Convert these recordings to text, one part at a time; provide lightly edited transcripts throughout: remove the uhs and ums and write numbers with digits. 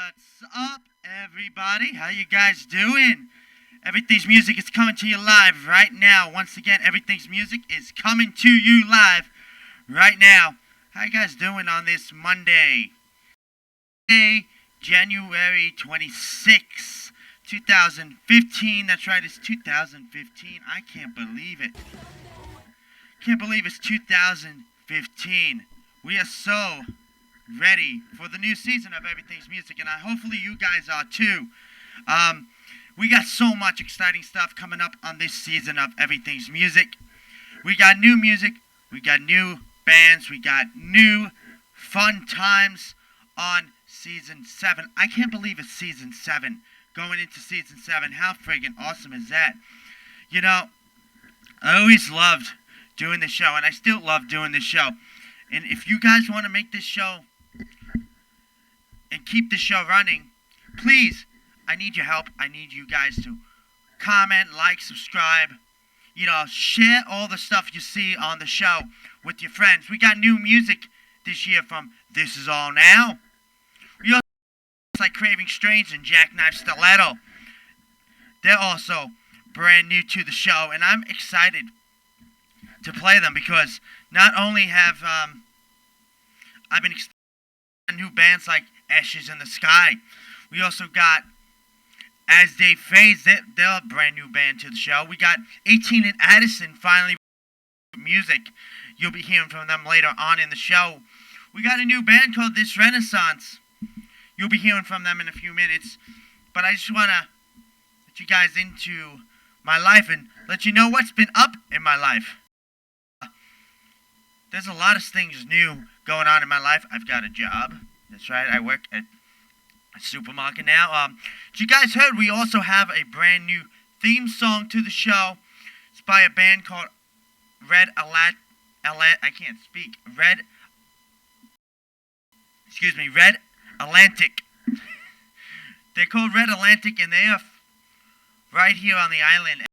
What's up, everybody? How you guys doing? Everything's Music is coming to you live right now. Once again, Everything's Music is coming to you live right now. How you guys doing on this Monday? January 26, 2015. That's right, it's 2015. I can't believe it. Can't believe it's 2015. We are so ready for the new season of Everything's Music, and hopefully you guys are too. We got so much exciting stuff coming up on this season of Everything's Music. We got new music, we got new bands, we got new fun times on Season 7. I can't believe it's Season 7. Going into Season 7, how friggin' awesome is that? You know, I always loved doing this show, and I still love doing this show. And if you guys want to make this show and keep this show running, please, I need your help. I need you guys to comment, like, subscribe, share all the stuff you see on the show with your friends. We got new music this year from This Is All Now. We also like Craving Strange and Jackknife Stiletto. They're also brand new to the show, and I'm excited to play them because not only have I've been excited new bands like Ashes in the Sky. We also got As They Phase. They're a brand new band to the show. We got 18 and Addison finally music. You'll be hearing from them later on in the show. We got a new band called This Renaissance. You'll be hearing from them in a few minutes. But I just want to let you guys into my life and let you know what's been up in my life. There's a lot of things new going on in my life. I've got a job. That's right. I work at a supermarket now. As you guys heard, we also have a brand new theme song to the show. It's by a band called Red Atlantic. They're called Red Atlantic, and they are right here on the island.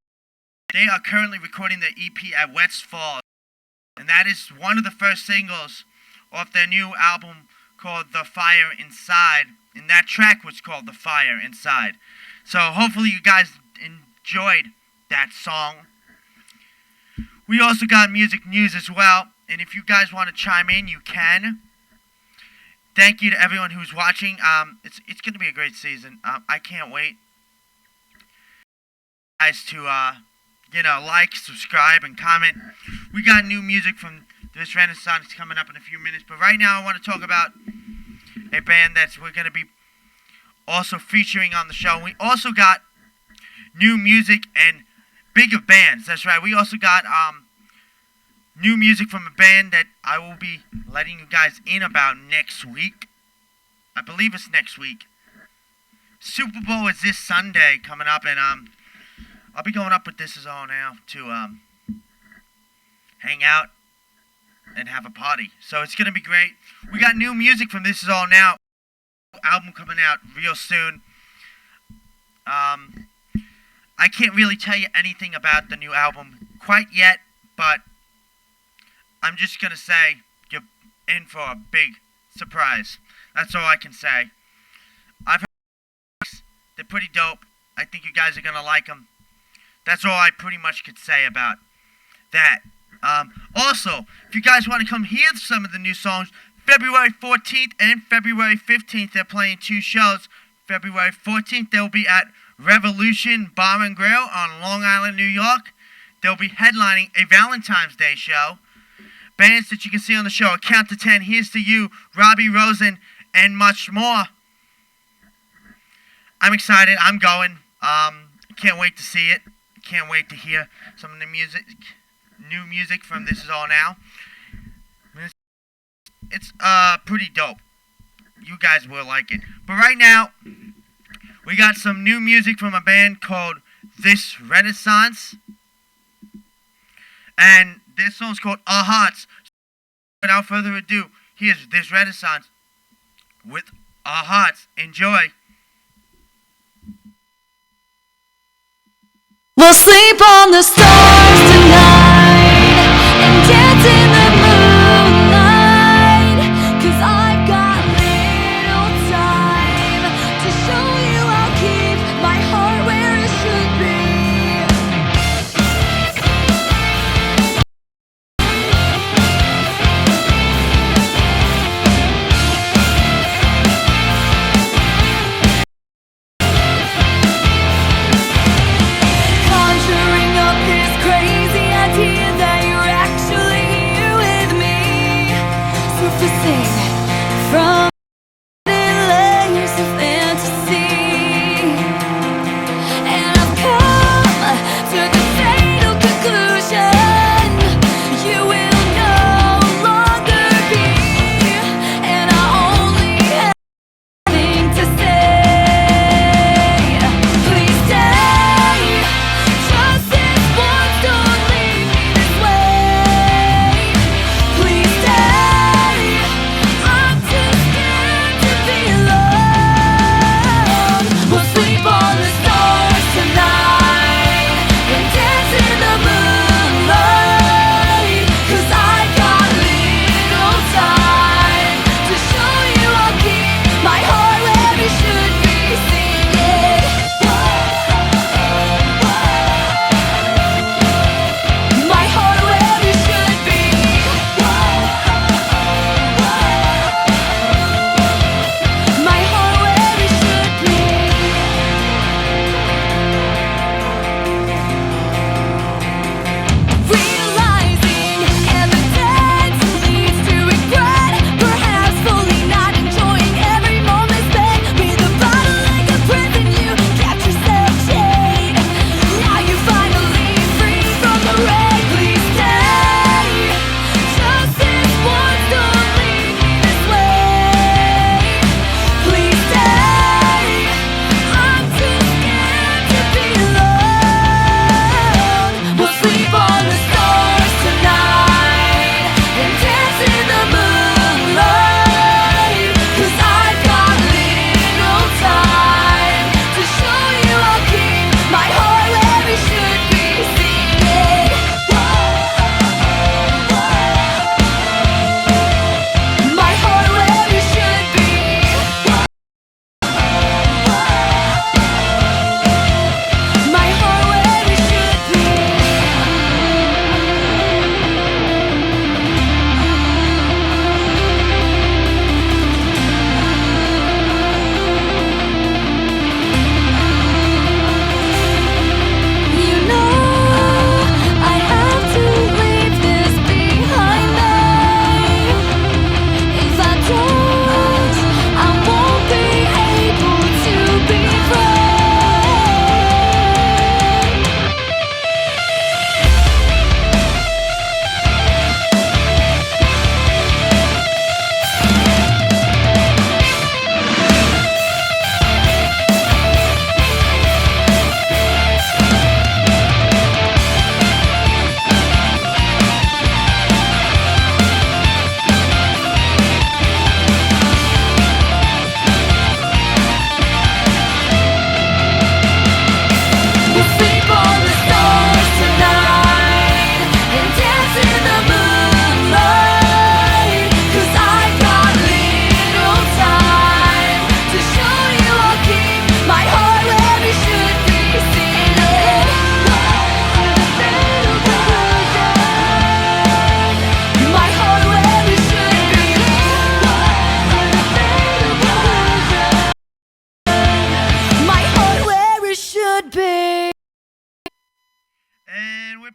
They are currently recording their EP at West Falls. And that is one of the first singles off their new album called The Fire Inside. And that track was called The Fire Inside. So hopefully you guys enjoyed that song. We also got music news as well. And if you guys want to chime in, you can. Thank you to everyone who's watching. It's going to be a great season. I can't wait. Guys to like, subscribe, and comment. We got new music from This Renaissance coming up in a few minutes. But right now I want to talk about a band that we're going to be also featuring on the show. We also got new music and bigger bands. That's right. We also got new music from a band that I will be letting you guys in about next week. I believe it's next week. Super Bowl is this Sunday coming up, and I'll be going up with This Is All Now to hang out and have a party. So it's going to be great. We got new music from This Is All Now. Album coming out real soon. I can't really tell you anything about the new album quite yet, but I'm just going to say you're in for a big surprise. That's all I can say. I've heard they're pretty dope. I think you guys are going to like them. That's all I pretty much could say about that. Also, if you guys want to come hear some of the new songs, February 14th and February 15th, they're playing two shows. February 14th, they'll be at Revolution Bar and Grill on Long Island, New York. They'll be headlining a Valentine's Day show. Bands that you can see on the show are Count to 10, Here's to You, Robbie Rosen, and much more. I'm excited. I'm going. Can't wait to see it. Can't wait to hear some of the new music from This Is All Now. It's pretty dope. You guys will like it. But right now, we got some new music from a band called This Renaissance. And this song's called Our Hearts. Without further ado, here's This Renaissance with Our Hearts. Enjoy. We'll sleep on the stars tonight and dance in the moonlight, 'cause I've got little time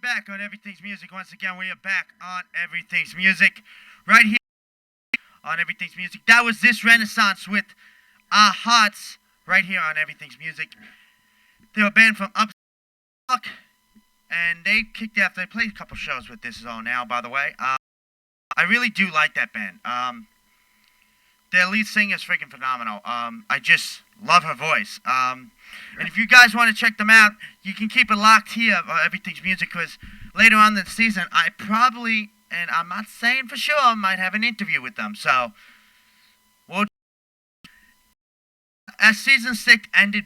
back on Everything's Music. Once again, we are back on Everything's Music. Right here on Everything's Music. That was This Renaissance with Our Hearts. Right here on Everything's Music. They're a band from Upstate, and they kicked after. They played a couple shows with This Is All Now, by the way. I really do like that band. Their lead singer is freaking phenomenal. I just love her voice. And if you guys want to check them out, you can keep it locked here on Everything's Music, because later on in the season, I probably, and I'm not saying for sure, might have an interview with them. So, as season 6 ended,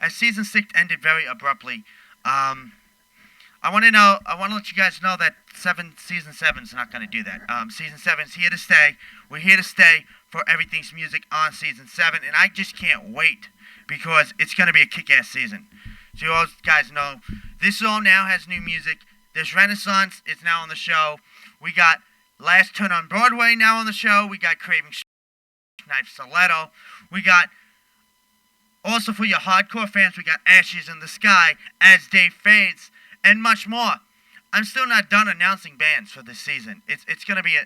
as season 6 ended very abruptly, I want to let you guys know that season 7 is not going to do that. Season 7 is here to stay. We're here to stay for Everything's Music on season 7, and I just can't wait, because it's going to be a kick-ass season. So you all guys know, This All Now has new music. There's Renaissance, it's now on the show. We got Last Turn on Broadway now on the show. We got Craving Knife Stiletto. We got, also for your hardcore fans, we got Ashes in the Sky, As Day Fades, and much more. I'm still not done announcing bands for this season. It's going to be a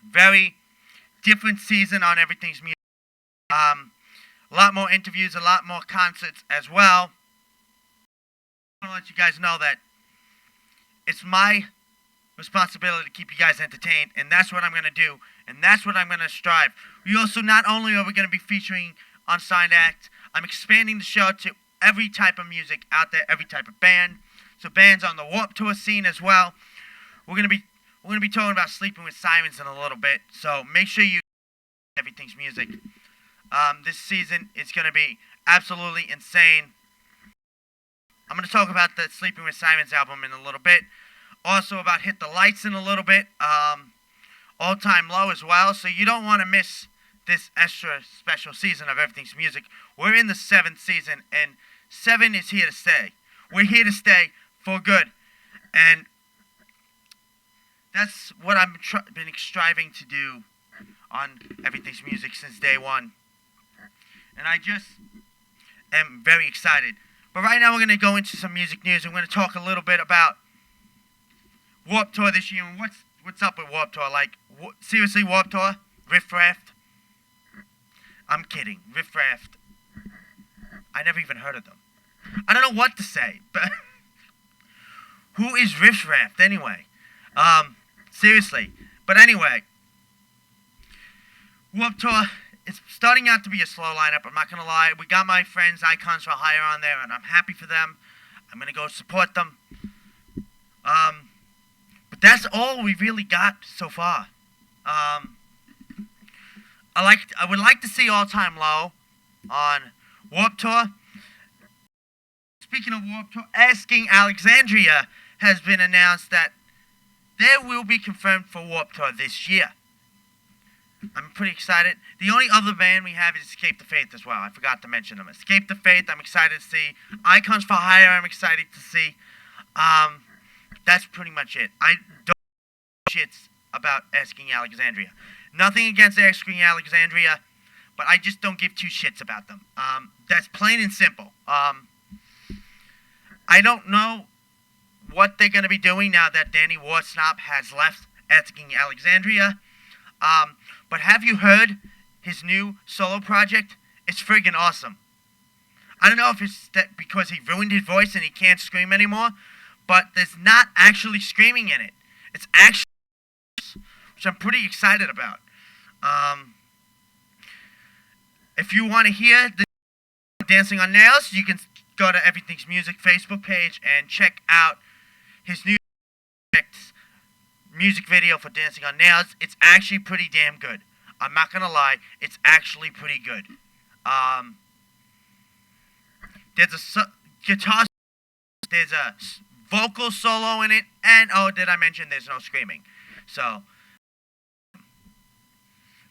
very different season on Everything's Music. A lot more interviews, a lot more concerts as well. I want to let you guys know that it's my responsibility to keep you guys entertained, and that's what I'm going to do, and that's what I'm going to strive. We also, not only are we going to be featuring unsigned acts, I'm expanding the show to every type of music out there, every type of band. So bands on the Warped Tour scene as well. We're gonna be talking about Sleeping with Sirens in a little bit. So make sure you Everything's Music. This season it's gonna be absolutely insane. I'm gonna talk about the Sleeping with Sirens album in a little bit. Also about Hit the Lights in a little bit. All Time Low as well. So you don't want to miss this extra special season of Everything's Music. We're in the 7th season, and 7 is here to stay. We're here to stay for good, and that's what I've been striving to do on Everything's Music since day one, and I just am very excited. But right now we're going to go into some music news. We're going to talk a little bit about Warped Tour this year and what's up with Warped Tour. Like, seriously, Warped Tour? Riff Raft? I'm kidding. Riff Raft. I never even heard of them. I don't know what to say, but who is Riff Raft anyway? Seriously. But anyway, Warped Tour, it's starting out to be a slow lineup, I'm not going to lie. We got my friends Icons for Hire on there, and I'm happy for them. I'm going to go support them. But that's all we really got so far. I would like to see All Time Low on Warped Tour. Speaking of Warped Tour, Asking Alexandria has been announced that they will be confirmed for Warped Tour this year. I'm pretty excited. The only other band we have is Escape the Faith as well. I forgot to mention them. Escape the Faith, I'm excited to see. Icons for Hire, I'm excited to see. That's pretty much it. I don't give shits about Asking Alexandria. Nothing against Asking Alexandria, but I just don't give two shits about them. That's plain and simple. I don't know what they're going to be doing now that Danny Worsnop has left Asking Alexandria. But have you heard his new solo project? It's friggin' awesome. I don't know if it's that because he ruined his voice and he can't scream anymore, but there's not actually screaming in it. It's actually, which I'm pretty excited about. If you want to hear the Dancing on Nails, you can go to Everything's Music Facebook page and check out his new music video for Dancing on Nails. It's actually pretty damn good. I'm not gonna lie, it's actually pretty good. There's a guitar, there's a vocal solo in it, and oh, did I mention there's no screaming? So,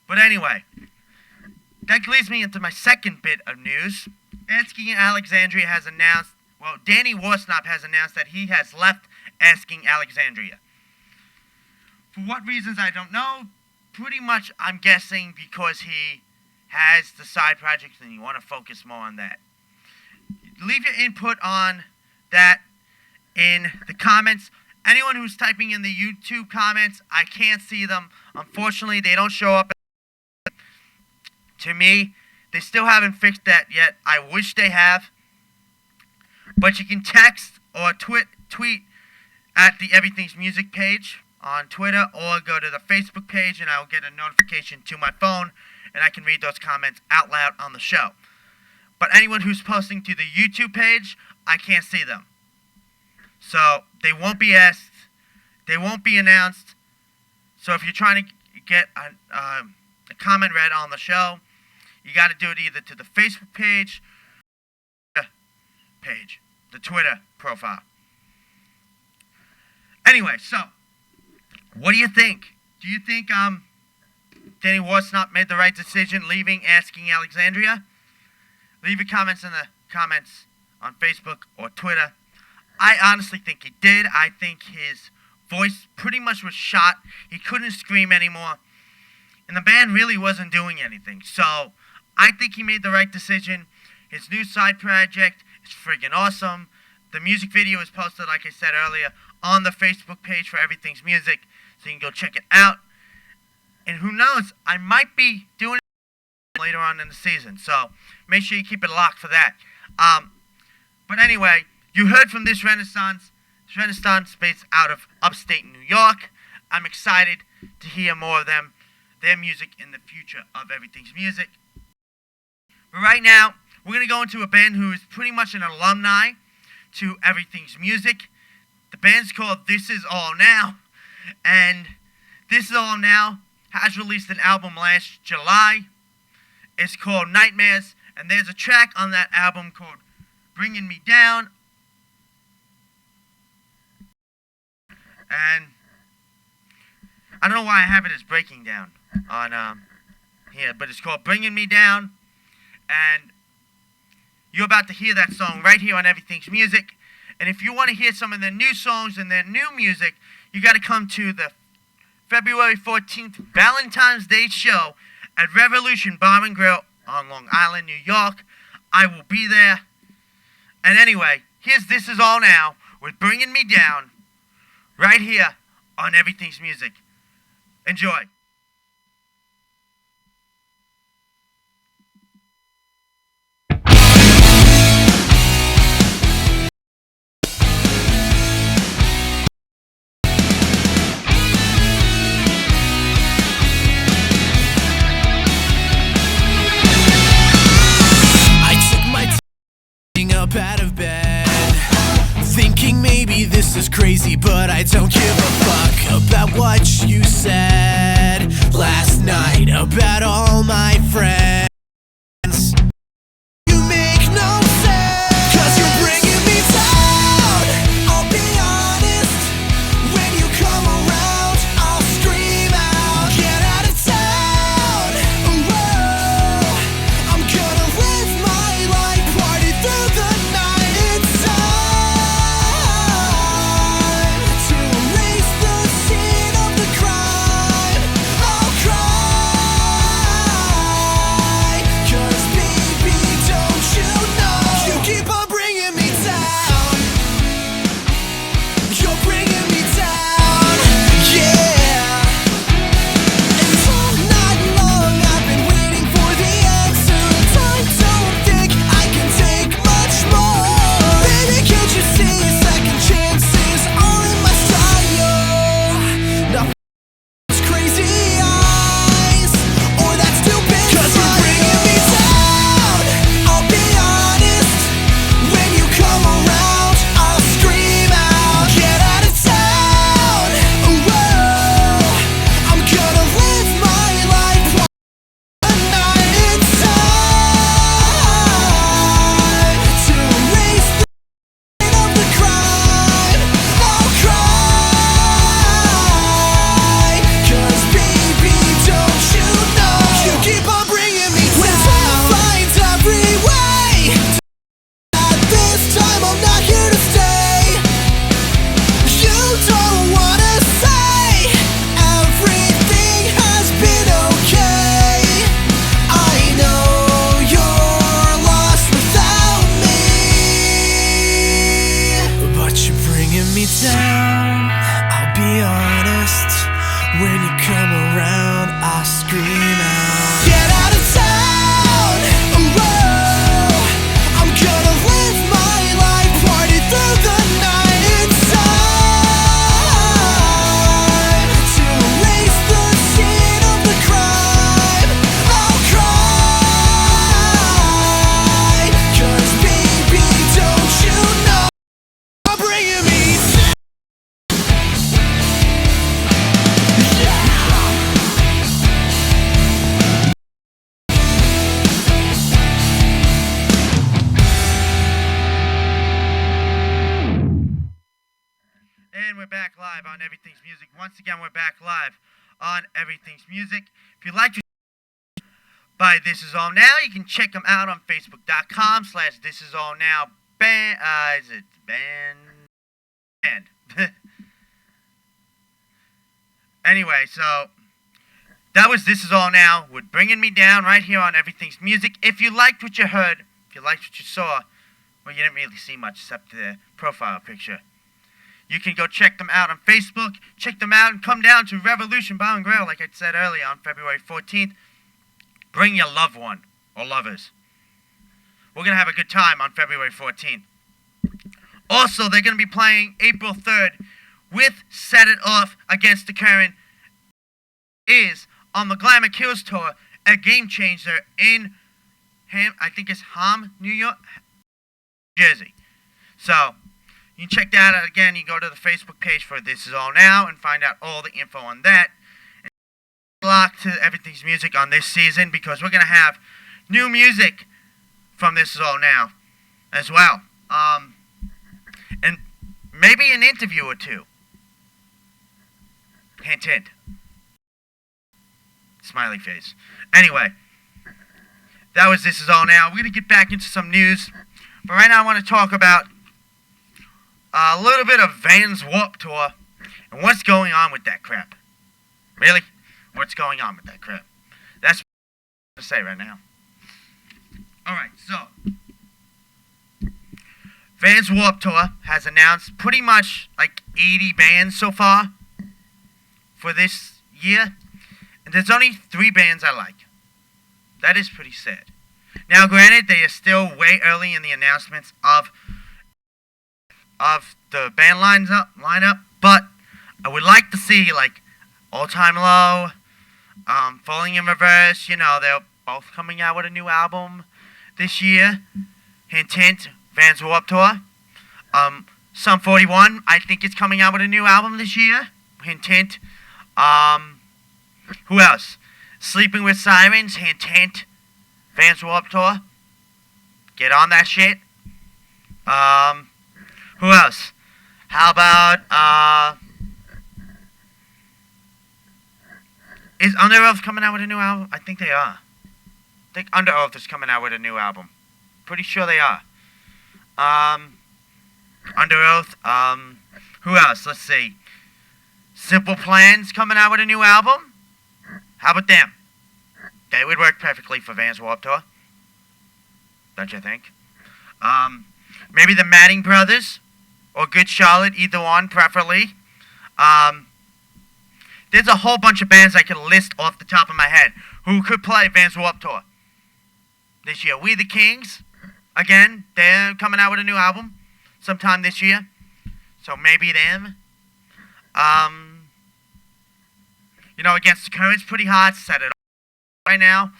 but anyway, that leads me into my second bit of news. Asking Alexandria has announced, well, Danny Worsnop has announced that he has left Asking Alexandria. For what reasons, I don't know. Pretty much, I'm guessing because he has the side projects and you want to focus more on that. Leave your input on that in the comments. Anyone who's typing in the YouTube comments, I can't see them. Unfortunately, they don't show up to me. They still haven't fixed that yet. I wish they have. But you can text or tweet at the Everything's Music page on Twitter, or go to the Facebook page and I'll get a notification to my phone and I can read those comments out loud on the show. But anyone who's posting to the YouTube page, I can't see them. So they won't be asked, they won't be announced. So if you're trying to get a comment read on the show, you got to do it either to the Facebook page, the Twitter profile. Anyway, so what do you think? Do you think Danny Worsnop made the right decision leaving Asking Alexandria? Leave your comments in the comments on Facebook or Twitter. I honestly think he did. I think his voice pretty much was shot. He couldn't scream anymore. And the band really wasn't doing anything. So I think he made the right decision. His new side project is friggin' awesome. The music video is posted, like I said earlier, on the Facebook page for Everything's Music. So you can go check it out. And who knows, I might be doing it later on in the season. So make sure you keep it locked for that. But anyway, you heard from This Renaissance. This Renaissance based out of upstate New York. I'm excited to hear more of them, their music in the future of Everything's Music. But right now, we're going to go into a band who is pretty much an alumni to Everything's Music. The band's called This Is All Now. And This Is All Now has released an album last July. It's called Nightmares. And there's a track on that album called Bringing Me Down. And I don't know why I have it as Breaking Down on here, but it's called Bringing Me Down. And you're about to hear that song right here on Everything's Music. And if you want to hear some of their new songs and their new music, you got to come to the February 14th Valentine's Day show at Revolution Bar and Grill on Long Island, New York. I will be there. And anyway, here's This Is All Now with Bringing Me Down right here on Everything's Music. Enjoy. Up out of bed, thinking maybe this is crazy, but I don't give a fuck about what you said last night about all my friends. You make no sense, 'cause you're bringing me down. I'll be honest, when you come around, I'll scream out, get out of town. Whoa, I'm gonna live my life, party through the night. It's time to live on Everything's Music. Once again, we're back live on Everything's Music. If you'd like to buy This Is All Now, you can check them out on Facebook.com/This Is All Now band. Is it band? Anyway, so that was This Is All Now with Bringing Me Down right here on Everything's Music. If you liked what you heard, if you liked what you saw, well, you didn't really see much except the profile picture. You can go check them out on Facebook. Check them out and come down to Revolution Bar and Grill, like I said earlier, on February 14th. Bring your loved one or lovers. We're going to have a good time on February 14th. Also, they're going to be playing April 3rd with Set It Off Against the Current is on the Glamour Kills Tour at Game Changer in I think it's Ham, New York, Jersey. So, you can check that out again. You go to the Facebook page for This Is All Now and find out all the info on that. And lock to Everything's Music on this season because we're going to have new music from This Is All Now as well. And maybe an interview or two. Hint, hint. Smiley face. Anyway, that was This Is All Now. We're going to get back into some news. But right now I want to talk about a little bit of Vans Warped Tour and what's going on with that crap. Really? What's going on with that crap? That's what I'm going to say right now. Alright, so Vans Warped Tour has announced pretty much like 80 bands so far for this year. And there's only 3 bands I like. That is pretty sad. Now, granted, they are still way early in the announcements of the band lineup, but I would like to see, like, All Time Low, Falling in Reverse. You know, they're both coming out with a new album this year. Hint, hint, Vans Warped Tour. Sum 41, I think it's coming out with a new album this year. Hint, hint. Who else? Sleeping with Sirens, hint, hint. Vans Warped Tour. Get on that shit. Who else? How about, is Under Oath coming out with a new album? I think they are. I think Under Oath is coming out with a new album. Pretty sure they are. Under Oath, who else? Let's see. Simple Plan's coming out with a new album. How about them? They would work perfectly for Vans Warped Tour. Don't you think? Maybe the Manning Brothers or Good Charlotte, either one, preferably. There's a whole bunch of bands I could list off the top of my head who could play Vans Warped Tour this year. We the Kings, again, they're coming out with a new album sometime this year. So maybe them. You know, Against the Current's pretty hot. Set It Off right now.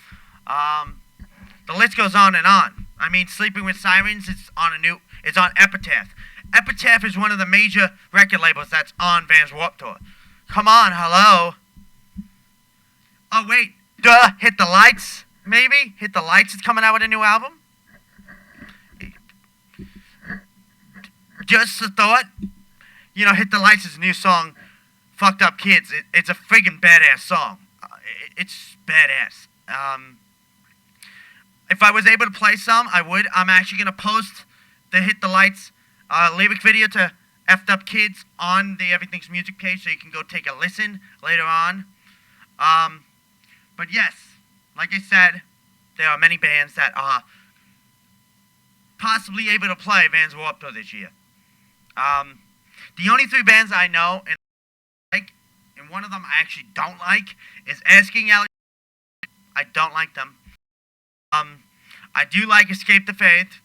The list goes on and on. I mean, Sleeping with Sirens, it's on Epitaph. Epitaph is one of the major record labels that's on Vans Warped Tour. Come on, hello. Oh, wait. Duh, Hit the Lights, maybe? Hit the Lights is coming out with a new album? Just a thought. You know, Hit the Lights is a new song, Fucked Up Kids. It's a friggin' badass song. It's badass. If I was able to play some, I would. I'm actually going to post the Hit the Lights lyric video to F'd Up Kids on the Everything's Music page so you can go take a listen later on. But yes, like I said, there are many bands that are possibly able to play Vans Warped Tour this year. The only 3 bands I know and like, and one of them I actually don't like, is Asking Alex. I don't like them. I do like Escape the Faith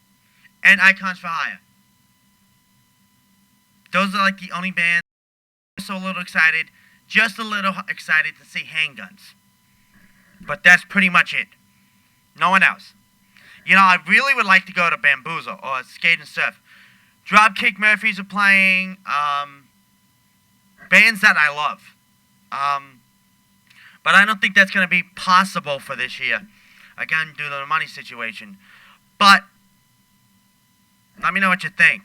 and Icons for Hire. Those are like the only bands. I'm so just a little excited to see Handguns. But that's pretty much it. No one else. You know, I really would like to go to Bamboozle or Skate and Surf. Dropkick Murphys are playing. Bands that I love. But I don't think that's going to be possible for this year. Again, due to the money situation. But let me know what you think.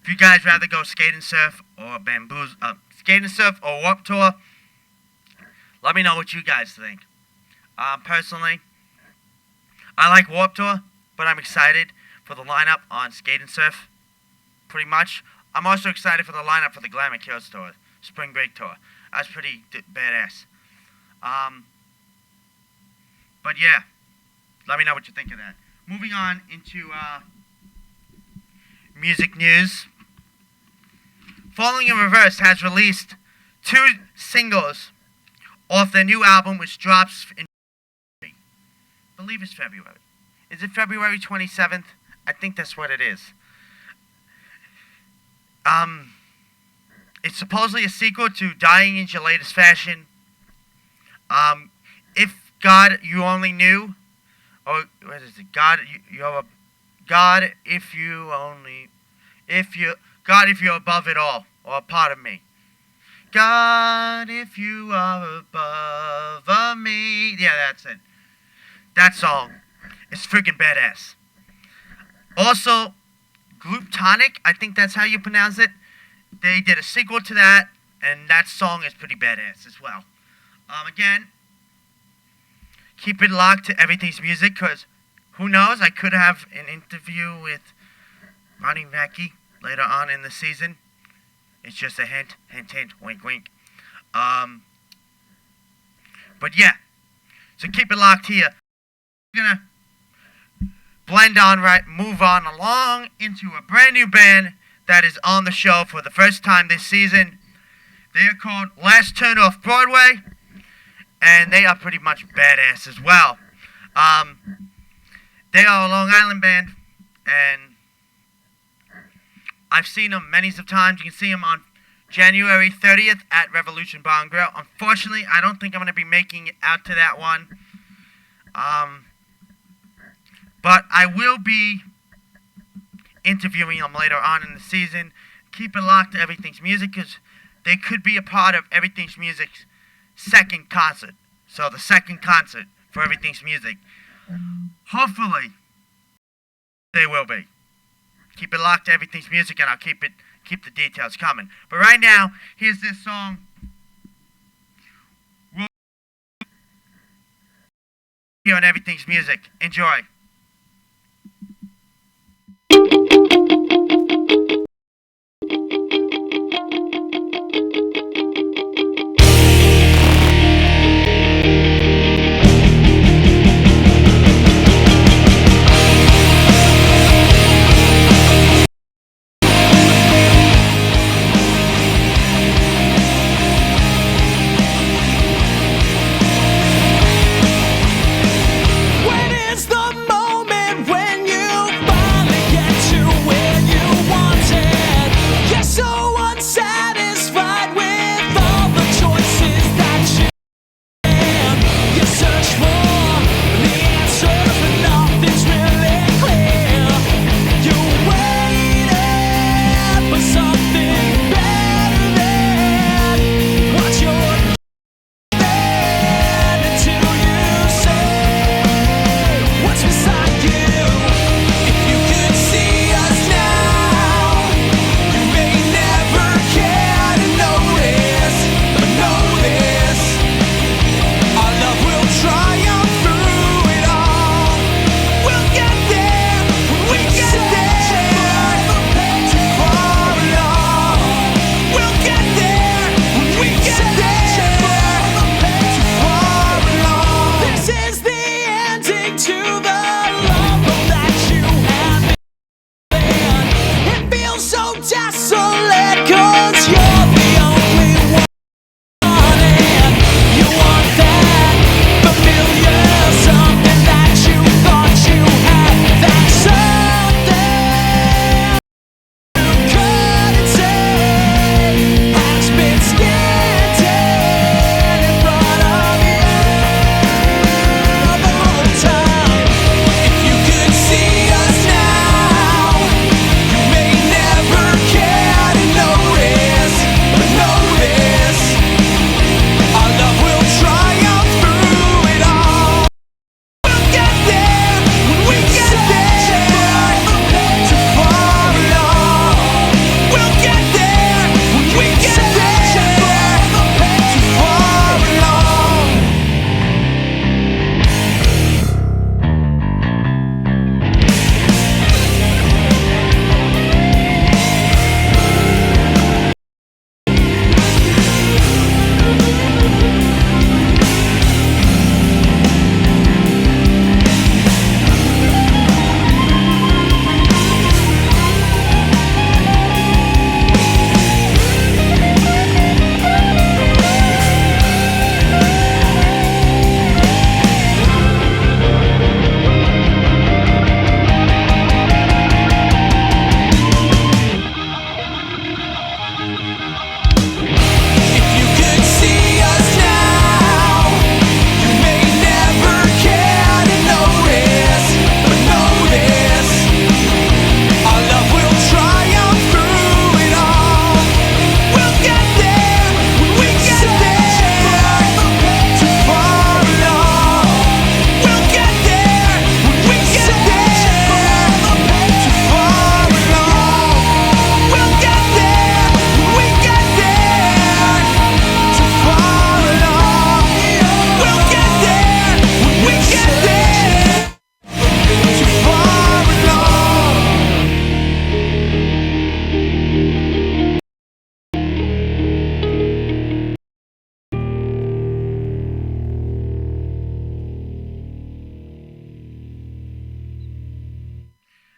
If you guys rather go Skate and Surf or Skate and Surf or Warped Tour, let me know what you guys think. Personally, I like Warped Tour, but I'm excited for the lineup on Skate and Surf. Pretty much. I'm also excited for the lineup for the Glamour Kills Tour, Spring Break Tour. That's pretty badass. But yeah, let me know what you think of that. Moving on into music news. Falling in Reverse has released 2 singles off their new album, which drops in I believe it's February. Is it February 27th? I think that's what it is. It's supposedly a sequel to Dying in Your Latest Fashion. If God You Only Knew, or what is it? God if you're above it all, or a part of me. God, if you are above me. Yeah, that's it. That song is freaking badass. Also, Glooptonic, I think that's how you pronounce it. They did a sequel to that, and that song is pretty badass as well. Again, keep it locked to Everything's Music, because who knows, I could have an interview with Ronnie Mackey later on in the season. It's just a hint, hint, hint, wink, wink. But yeah, so keep it locked here. We're gonna move on along into a brand new band that is on the show for the first time this season. They are called Last Turn Off Broadway, and they are pretty much badass as well. They are a Long Island band, and I've seen them many of times. You can see them on January 30th at Revolution Bar and Grill. Unfortunately, I don't think I'm going to be making it out to that one. But I will be interviewing them later on in the season. Keep it locked to Everything's Music, because they could be a part of Everything's Music's second concert. So the second concert for Everything's Music. Hopefully, they will be. Keep it locked to Everything's Music, and I'll keep the details coming. But right now, here's this song. Here on Everything's Music. Enjoy. When is the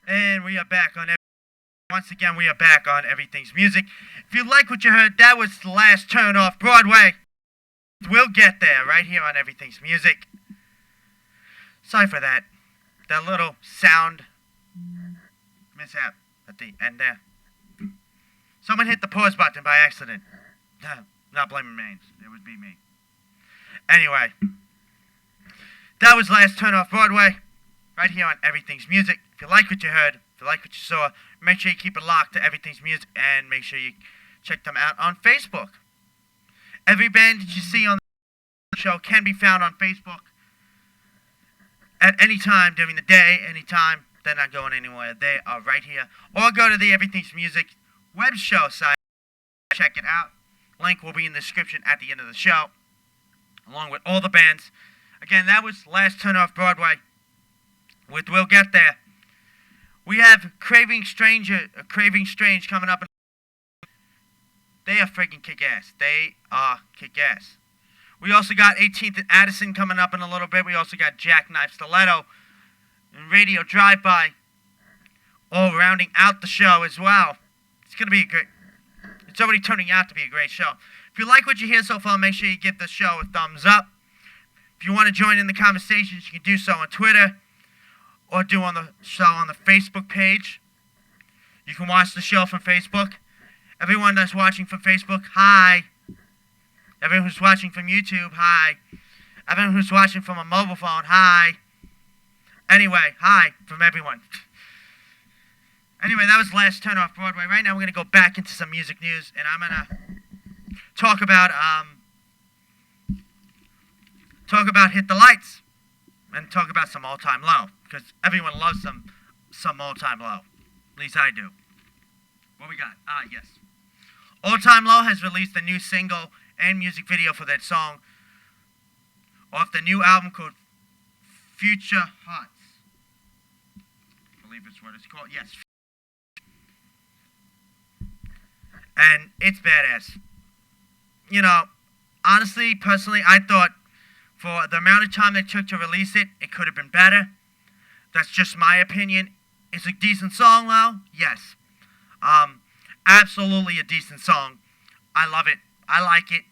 And we are back on once again, we are back on Everything's Music. If you like what you heard, that was the last turn off Broadway. We'll get there right here on Everything's Music. Sorry for that. That little sound mishap at the end there. Someone hit the pause button by accident. Not blaming Maines. It would be me. Anyway, that was last turn off Broadway right here on Everything's Music. If you like what you heard, if you like what you saw, make sure you keep it locked to Everything's Music and make sure you check them out on Facebook. Every band that you see on the show can be found on Facebook at any time during the day, anytime. They're not going anywhere. They are right here. Or go to the Everything's Music web show site. Check it out. Link will be in the description at the end of the show, along with all the bands. Again, that was last turn off Broadway with We'll Get There. We have Craving Strange coming up. They are freaking kick-ass. They are kick-ass. We also got 18th and Addison coming up in a little bit. We also got Jackknife Stiletto and Radio Drive-By all rounding out the show as well. It's going to be a great... It's already turning out to be a great show. If you like what you hear so far, make sure you give the show a thumbs up. If you want to join in the conversations, you can do so on Twitter or do on the show on the Facebook page. You can watch the show from Facebook. Everyone that's watching from Facebook, hi. Everyone who's watching from YouTube, hi. Everyone who's watching from a mobile phone, hi. Anyway, hi from everyone. Anyway, that was last turn off Broadway. Right now we're going to go back into some music news, and I'm going to talk about Hit the Lights and talk about some All Time Low, because everyone loves some All Time Low. At least I do. What we got? Yes. All Time Low has released a new single and music video for that song off the new album called Future Hearts. I believe it's what it's called. Yes. And it's badass. You know, honestly, personally, I thought for the amount of time it took to release it, it could have been better. That's just my opinion. It's a decent song, though. Yes. Absolutely a decent song. I love it. I like it.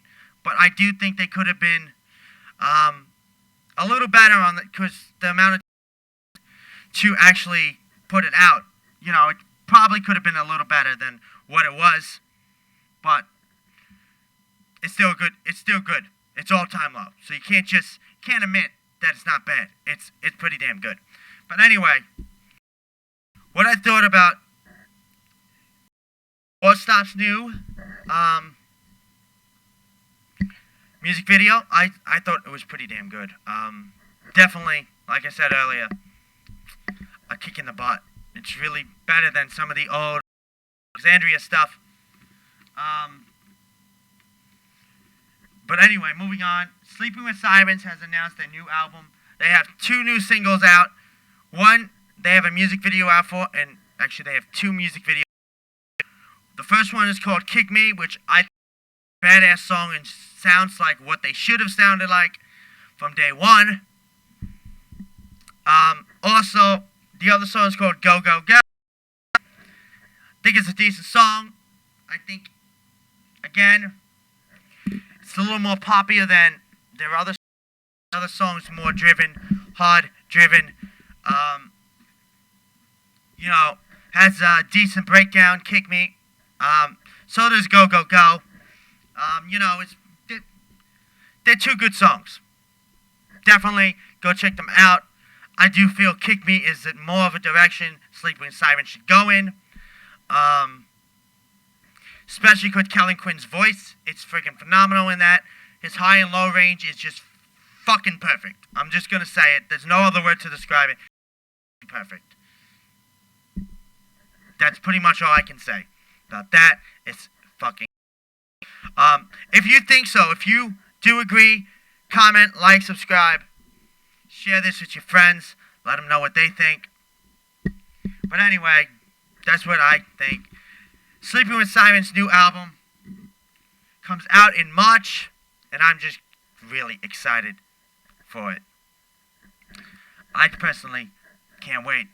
But I do think they could have been a little better on the, because the amount of to actually put it out. You know, it probably could have been a little better than what it was. But it's still good. It's still good. It's All Time Low. So you can't admit that it's not bad. It's pretty damn good. But anyway, what I thought about Stop's new music video, I thought it was pretty damn good. Definitely, like I said earlier, a kick in the butt. It's really better than some of the old Alexandria stuff. But anyway, moving on. Sleeping with Sirens has announced their new album. They have 2 new singles out. One, they have a music video out for, and actually they have 2 music videos. The first one is called Kick Me, which I think is a badass song and sounds like what they should have sounded like from day one. Also, the other song is called Go Go Go. I think it's a decent song. I think, again, it's a little more poppier than their other songs, more driven, hard driven. You know, has a decent breakdown, Kick Me. So does Go Go Go. You know, they're 2 good songs. Definitely go check them out. I do feel Kick Me is more of a direction Sleeping with Sirens should go in. Especially with Kellen Quinn's voice. It's freaking phenomenal in that. His high and low range is just fucking perfect. I'm just going to say it. There's no other word to describe it. Perfect. That's pretty much all I can say about that. It's fucking... if you think so, if you do agree, comment, like, subscribe. Share this with your friends. Let them know what they think. But anyway, that's what I think. Sleeping with Sirens' new album comes out in March, and I'm just really excited for it. I personally can't wait.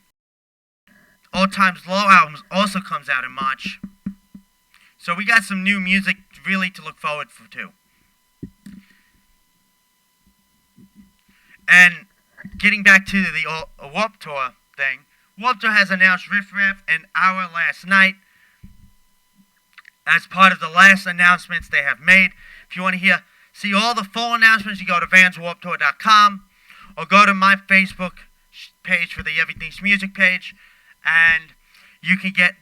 Old Times Low album also comes out in March. So we got some new music really to look forward to. And getting back to the Warped Tour thing, Warped Tour has announced Riff Raff and Our Last Night as part of the last announcements they have made. If you want to see all the full announcements, you go to vanswarpedtour.com or go to my Facebook page for the Everything's Music page, and you can get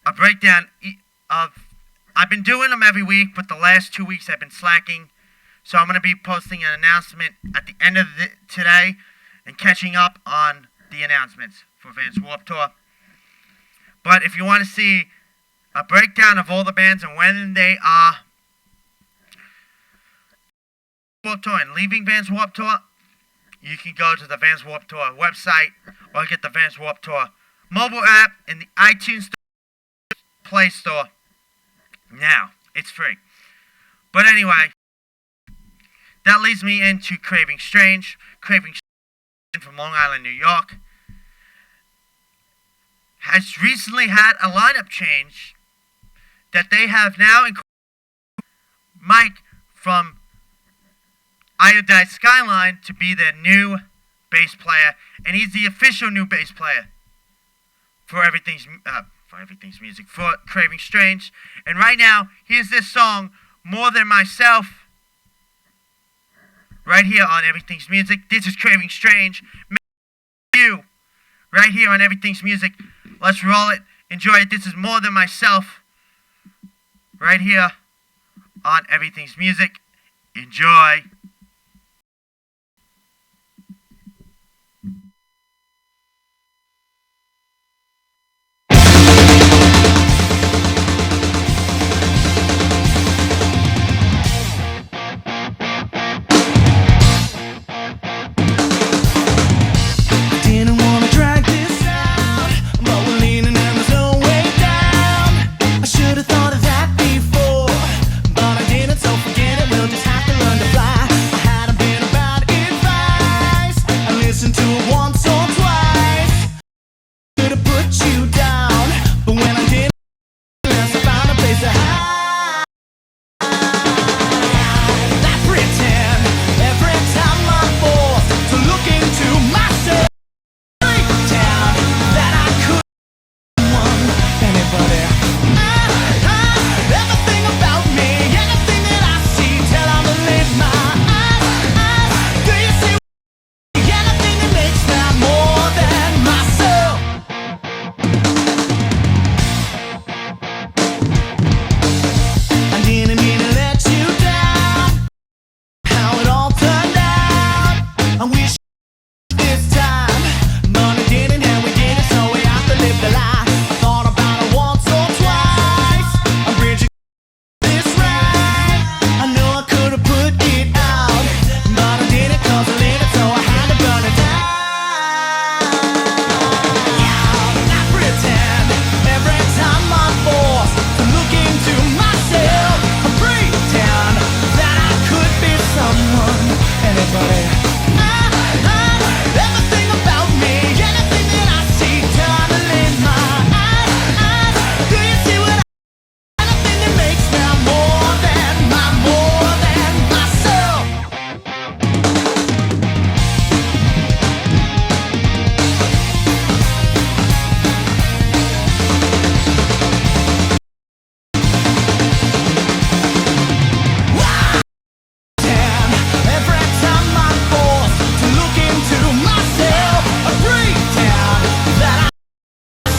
a breakdown of... I've been doing them every week, but the last 2 weeks I've been slacking. So I'm going to be posting an announcement at the end of today and catching up on the announcements for Vans Warped Tour. But if you want to see a breakdown of all the bands and when they are Warped Tour and leaving Vans Warped Tour, you can go to the Vans Warped Tour website or get the Vans Warped Tour mobile app in the iTunes Store, Play Store. Now, it's free. But anyway, that leads me into Craving Strange. Craving Strange from Long Island, New York, has recently had a lineup change that they have now included Mike from Iodized Skyline to be their new bass player, and he's the official new bass player for Everything's Music, for Craving Strange. And right now, here's this song, More Than Myself, right here on Everything's Music. This is Craving Strange. You, right here on Everything's Music. Let's roll it. Enjoy it. This is More Than Myself, right here on Everything's Music. Enjoy. Didn't wanna drag this out, but we're leaning and there's no way down. I should have thought of that before, but I didn't, so forget it. We'll just have to learn to fly. I hadn't been about advice. I listened to it once or twice. Could have put you down, but when I did, I found a place to hide. I pretend every time I'm forced to look into myself. That I could anybody. Everything about me, anything that I see, till I believe my eyes. Do you see anything that makes me more than myself? I didn't mean to let you down. How it all turned out. I wish this time, but it didn't, and we did it, so we have to live the lie. I thought about it once or twice. I'm bridging this right. I know I could have put it out, but I didn't, cause I lit it, so I had to burn it down. I pretend every time I'm forced to look into myself. I pretend that I could be someone, anybody. Everything about me, anything that I see, till I believe my eyes. Do you see what anything that makes me more than myself? Every time I'm forced to look into myself, I pretend that I'm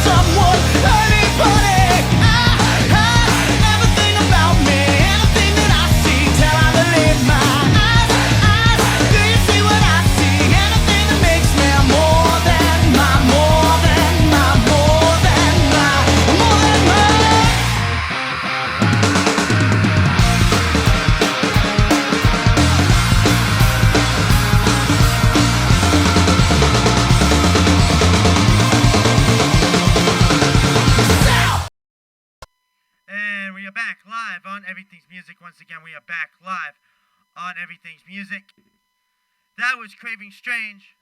someone, anybody. Everything about me, anything that I see, till I believe my eyes. Do you see what I see? Anything that makes me more than my. And we are back live on Everything's Music. Once again, we are back live on Everything's Music. That was Craving Strange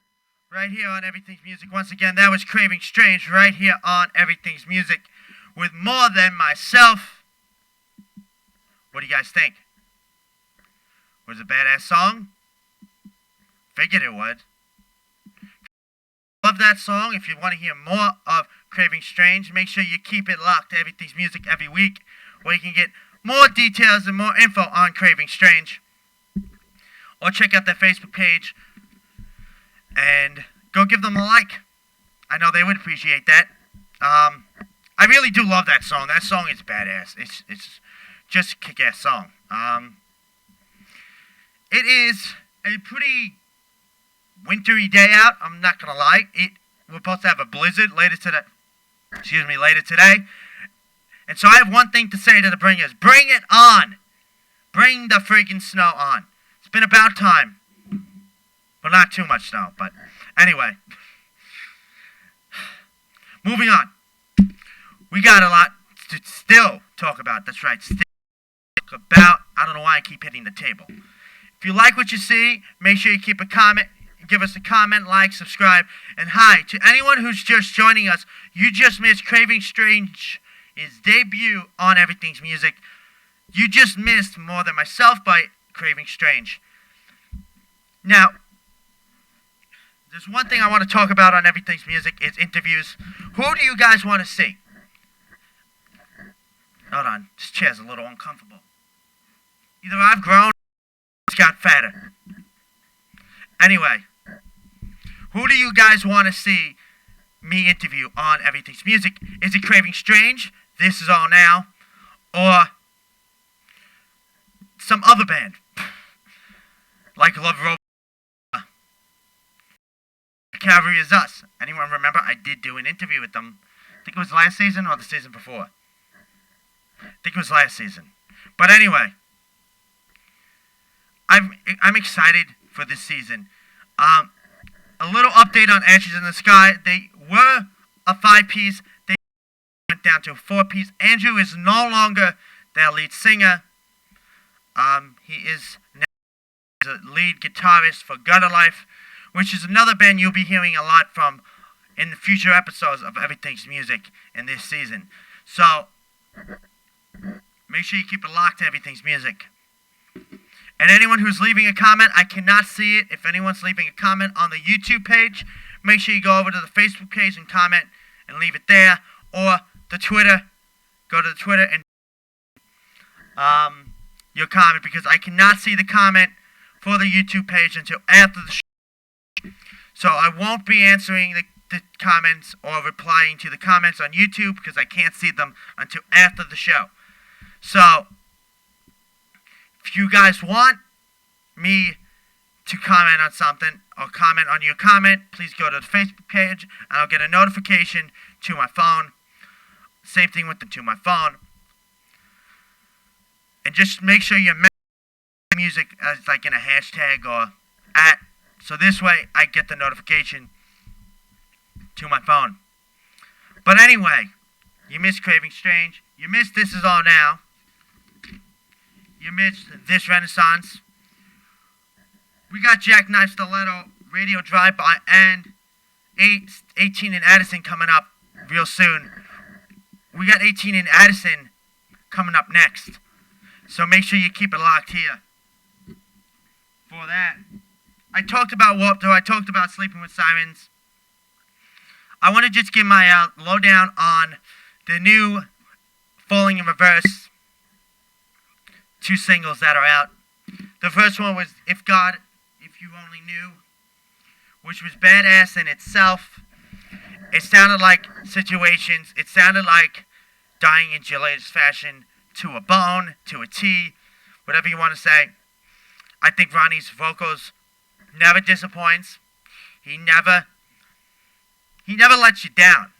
right here on Everything's Music. Once again, that was Craving Strange right here on Everything's Music with More Than Myself. What do you guys think? Was it a badass song? Figured it would. Love that song. If you want to hear more of Craving Strange, make sure you keep it locked to Everything's Music every week, where you can get more details and more info on Craving Strange. Or check out their Facebook page and go give them a like. I know they would appreciate that. I really do love that song. That song is badass. It's just a kick-ass song. It is a pretty wintry day out. I'm not gonna lie. We're supposed to have a blizzard later today. And so I have one thing to say to the bringers. Bring it on. Bring the freaking snow on. It's been about time. Well, not too much snow, but anyway. Moving on. We got a lot to still talk about. That's right. Still talk about. I don't know why I keep hitting the table. If you like what you see, make sure you keep a comment. Give us a comment, like, subscribe, and hi to anyone who's just joining us. You just missed Craving Strange's debut on Everything's Music. You just missed More Than Myself by Craving Strange. Now, there's one thing I want to talk about on Everything's Music is interviews. Who do you guys want to see? Hold on, this chair's a little uncomfortable. Either I've grown or it's got fatter. Anyway, who do you guys want to see me interview on Everything's Music? Is it Craving Strange, This Is All Now, or some other band? Like Love Robot, Cavalry Is Us. Anyone remember? I did do an interview with them. I think it was last season or the season before. I think it was last season. But anyway, I'm excited for this season. A little update on Ashes in the Sky. They were a 5-piece. They went down to a 4-piece. Andrew is no longer their lead singer. He is now the lead guitarist for Gutter Life, which is another band you'll be hearing a lot from in the future episodes of Everything's Music in this season. So, make sure you keep it locked to Everything's Music. And anyone who's leaving a comment, I cannot see it. If anyone's leaving a comment on the YouTube page, make sure you go over to the Facebook page and comment and leave it there. Or the Twitter. Go to the Twitter and your comment, because I cannot see the comment for the YouTube page until after the show. So I won't be answering the comments or replying to the comments on YouTube because I can't see them until after the show. So, if you guys want me to comment on something or comment on your comment, please go to the Facebook page and I'll get a notification to my phone. Same thing with to my phone. And just make sure you mention music as like in a hashtag or @ so this way I get the notification to my phone. But anyway, you missed Craving Strange. You missed This Is All Now. You missed This Renaissance. We got Jackknife Stiletto, Radio Drive-By, and 18 in Addison coming up real soon. We got 18 in Addison coming up next. So make sure you keep it locked here for that. I talked about Warped Tour. I talked about Sleeping with Sirens. I want to just give my lowdown on the new Falling in Reverse 2 singles that are out. The first one was If You Only Knew, which was badass in itself. It sounded like Situations. It sounded like Dying in Your Latest Fashion, to a bone, to a T, whatever you want to say. I think Ronnie's vocals never disappoints. He never lets you down.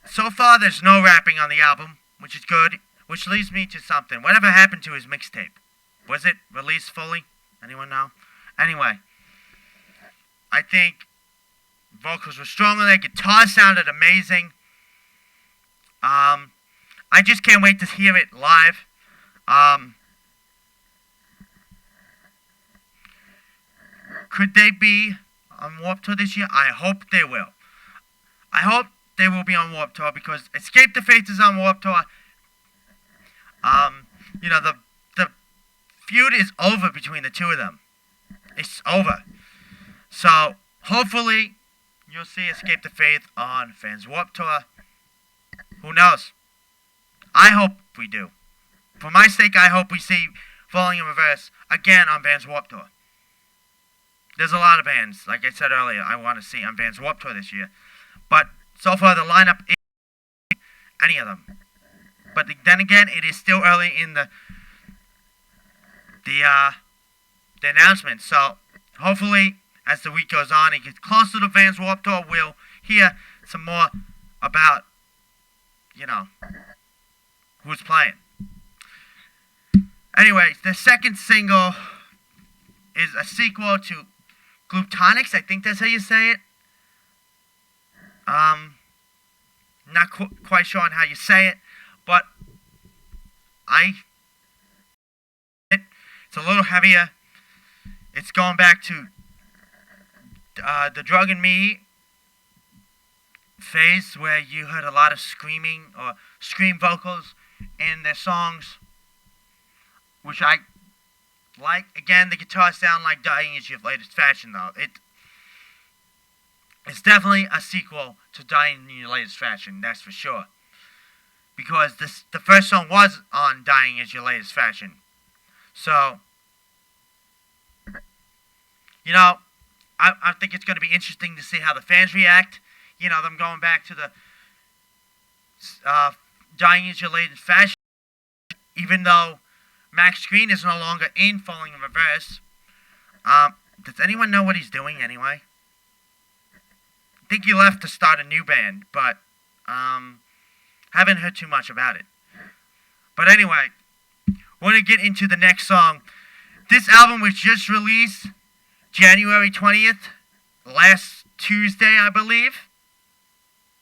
So far there's no rapping on the album, which is good, which leads me to something. Whatever happened to his mixtape? Was it released fully? Anyone know? Anyway, I think vocals were strong on that. Guitar sounded amazing. I just can't wait to hear it live. Could they be on Warped Tour this year? I hope they will. I hope they will be on Warped Tour because Escape the Faith is on Warped Tour. You know, the feud is over between the two of them. It's over. So, hopefully, you'll see Escape the Faith on Vans Warped Tour. Who knows? I hope we do. For my sake, I hope we see Falling in Reverse again on Vans Warped Tour. There's a lot of bands, like I said earlier, I want to see on Vans Warped Tour this year. But so far, the lineup is any of them. But then again, it is still early in the announcement. So hopefully, as the week goes on, it gets closer to Vans Warped Tour, we'll hear some more about, you know, who's playing. Anyways, the second single is a sequel to Glutonics. I think that's how you say it. Not quite sure on how you say it, but it's a little heavier. It's going back to the Drug and Me phase where you heard a lot of screaming or scream vocals in their songs, which I like. Again, the guitars sound like Dying Is Your Latest Fashion, though. It's definitely a sequel to Dying in Your Latest Fashion, that's for sure. Because the first song was on Dying Is Your Latest Fashion. So, you know, I think it's going to be interesting to see how the fans react. You know, them going back to the Dying Is Your Latest Fashion. Even though Max Green is no longer in Falling in Reverse. Does anyone know what he's doing anyway? I think he left to start a new band, but haven't heard too much about it. But anyway, we're going to get into the next song. This album was just released January 20th, last Tuesday, I believe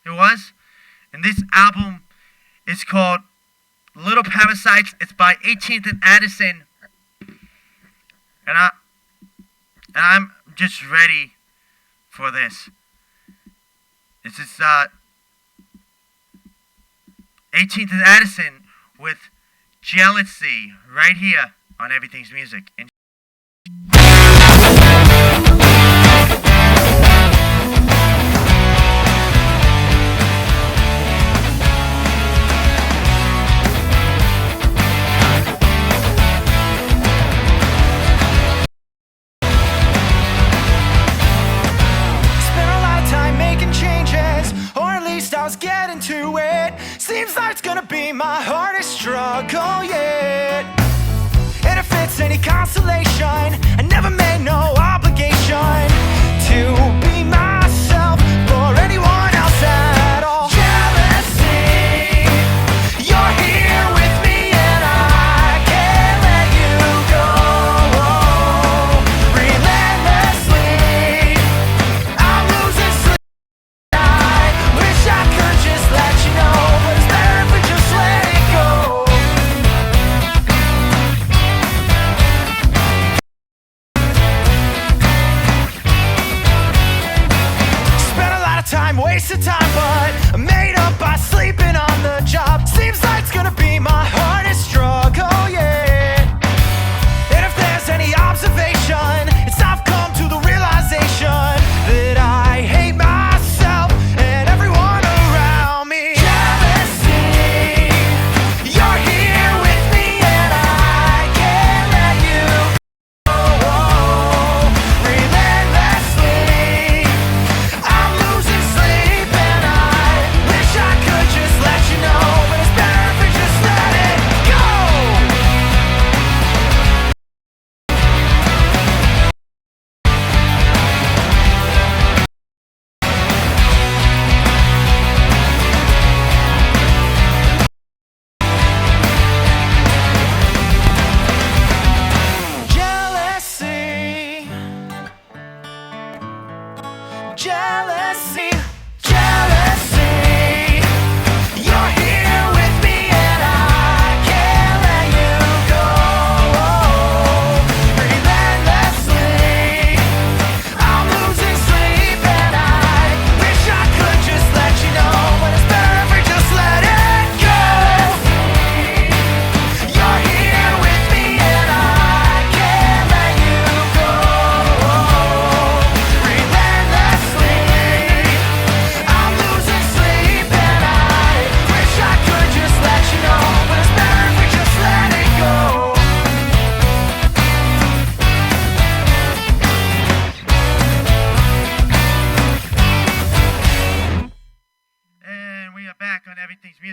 it was. And this album is called Little Parasites. It's by 18th and Addison. And I'm just ready for this. This is 18th and Addison with Jealousy right here on Everything's Music. Getting to it seems like it's gonna be my hardest struggle yet. And if it's any consolation,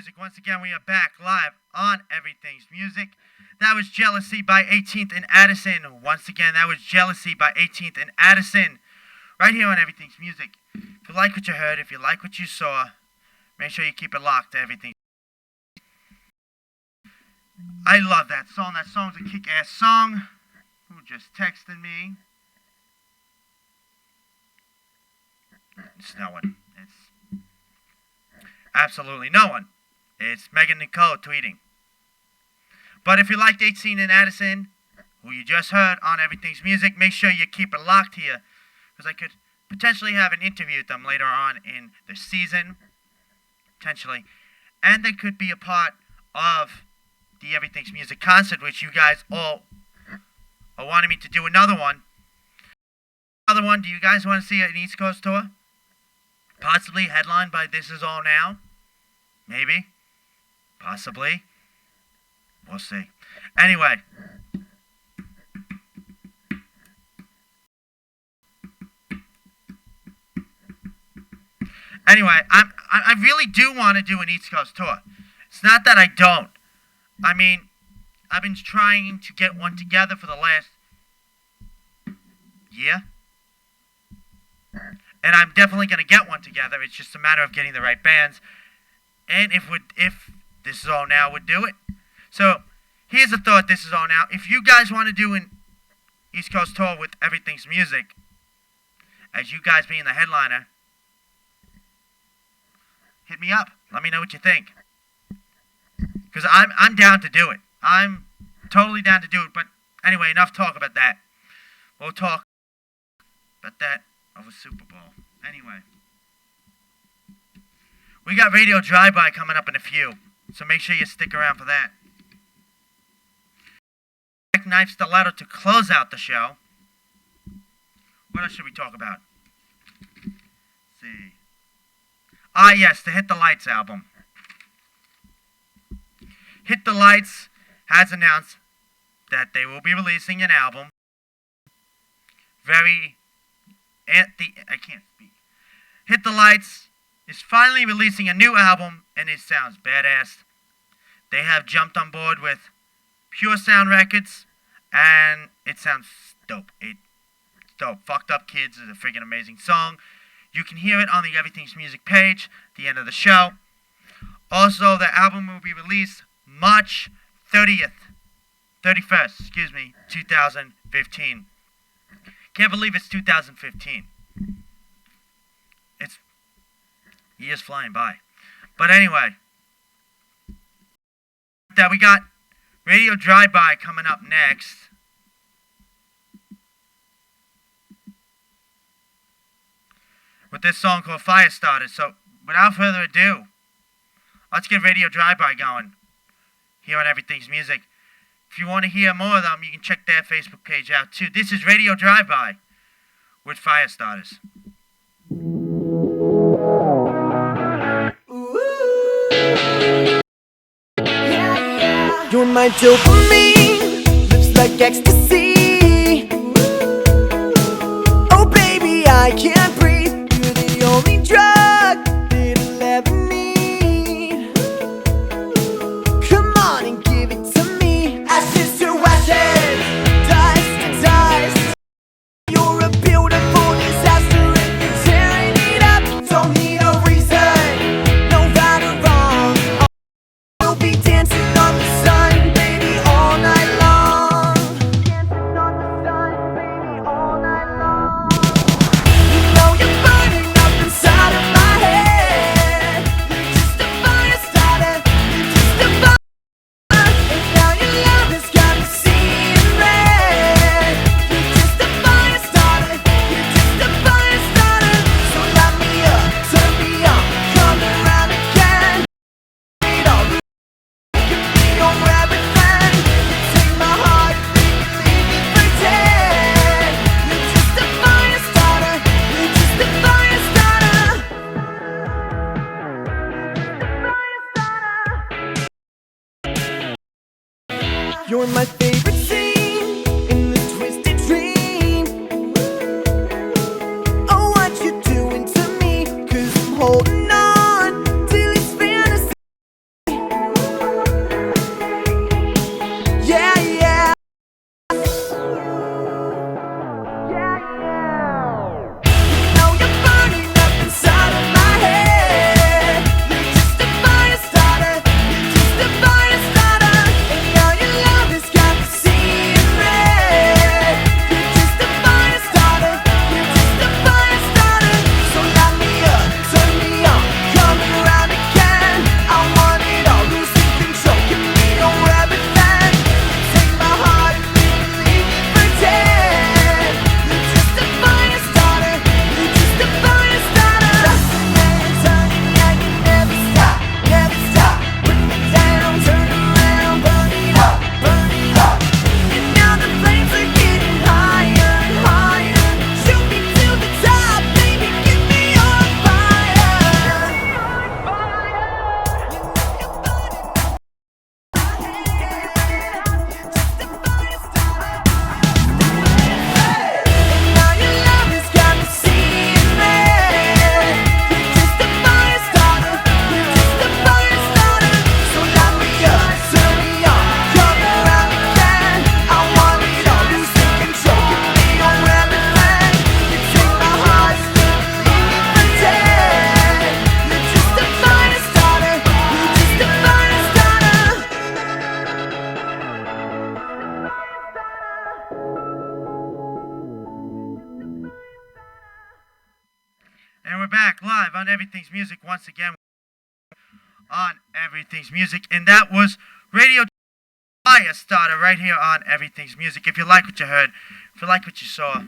Music. Once again, we are back live on Everything's Music. That was Jealousy by 18th and Addison. Once again, that was Jealousy by 18th and Addison. Right here on Everything's Music. If you like what you heard, if you like what you saw, make sure you keep it locked to Everything. I love that song. That song's a kick-ass song. Who just texted me? It's no one. It's absolutely no one. It's Megan Nicole tweeting. But if you liked 18 and Addison, who you just heard on Everything's Music, make sure you keep it locked here, because I could potentially have an interview with them later on in the season. Potentially. And they could be a part of the Everything's Music concert, which you guys all are wanting me to do another one. Another one, do you guys want to see an East Coast tour? Possibly headlined by This Is All Now? Maybe. Possibly. We'll see. Anyway. I really do want to do an East Coast tour. It's not that I don't. I mean, I've been trying to get one together for the last year. And I'm definitely going to get one together. It's just a matter of getting the right bands. And if This Is All Now would do it. So, here's a thought, This Is All Now. If you guys want to do an East Coast tour with Everything's Music, as you guys being the headliner, hit me up. Let me know what you think. Because I'm down to do it. I'm totally down to do it. But anyway, enough talk about that. We'll talk about that over Super Bowl. Anyway. We got Radio Drive-By coming up in a few. So make sure you stick around for that. Knife Stiletto to close out the show. What else should we talk about? Let's see. Ah, yes, the Hit the Lights album. Hit the Lights has announced that they will be releasing an album. I can't speak. Hit the Lights is finally releasing a new album, and it sounds badass. They have jumped on board with Pure Sound Records, and it sounds dope. It's dope. Fucked Up Kids is a freaking amazing song. You can hear it on the Everything's Music page at the end of the show. Also, the album will be released March 31st, 2015. Can't believe it's 2015. It's years flying by. But anyway, that we got Radio Drive-By coming up next. With this song called Firestarter. So, without further ado, let's get Radio Drive-By going here on Everything's Music. If you want to hear more of them, you can check their Facebook page out too. This is Radio Drive-By with Firestarters. You're my dopamine, lips like ecstasy. Oh baby, I can't breathe. You're the only drug that I'll ever need. Come on and give it to me. Ashes to ashes, dust to dust. You're a beautiful disaster and you're tearing it up. Don't need a reason, no right or wrong. We'll be dancing on the sun, baby, all night long. Dancing on the sun, baby, all night long. we're back live on Everything's Music once again. On Everything's Music, and that was Radio Firestarter right here on Everything's Music. If you like what you heard, if you like what you saw,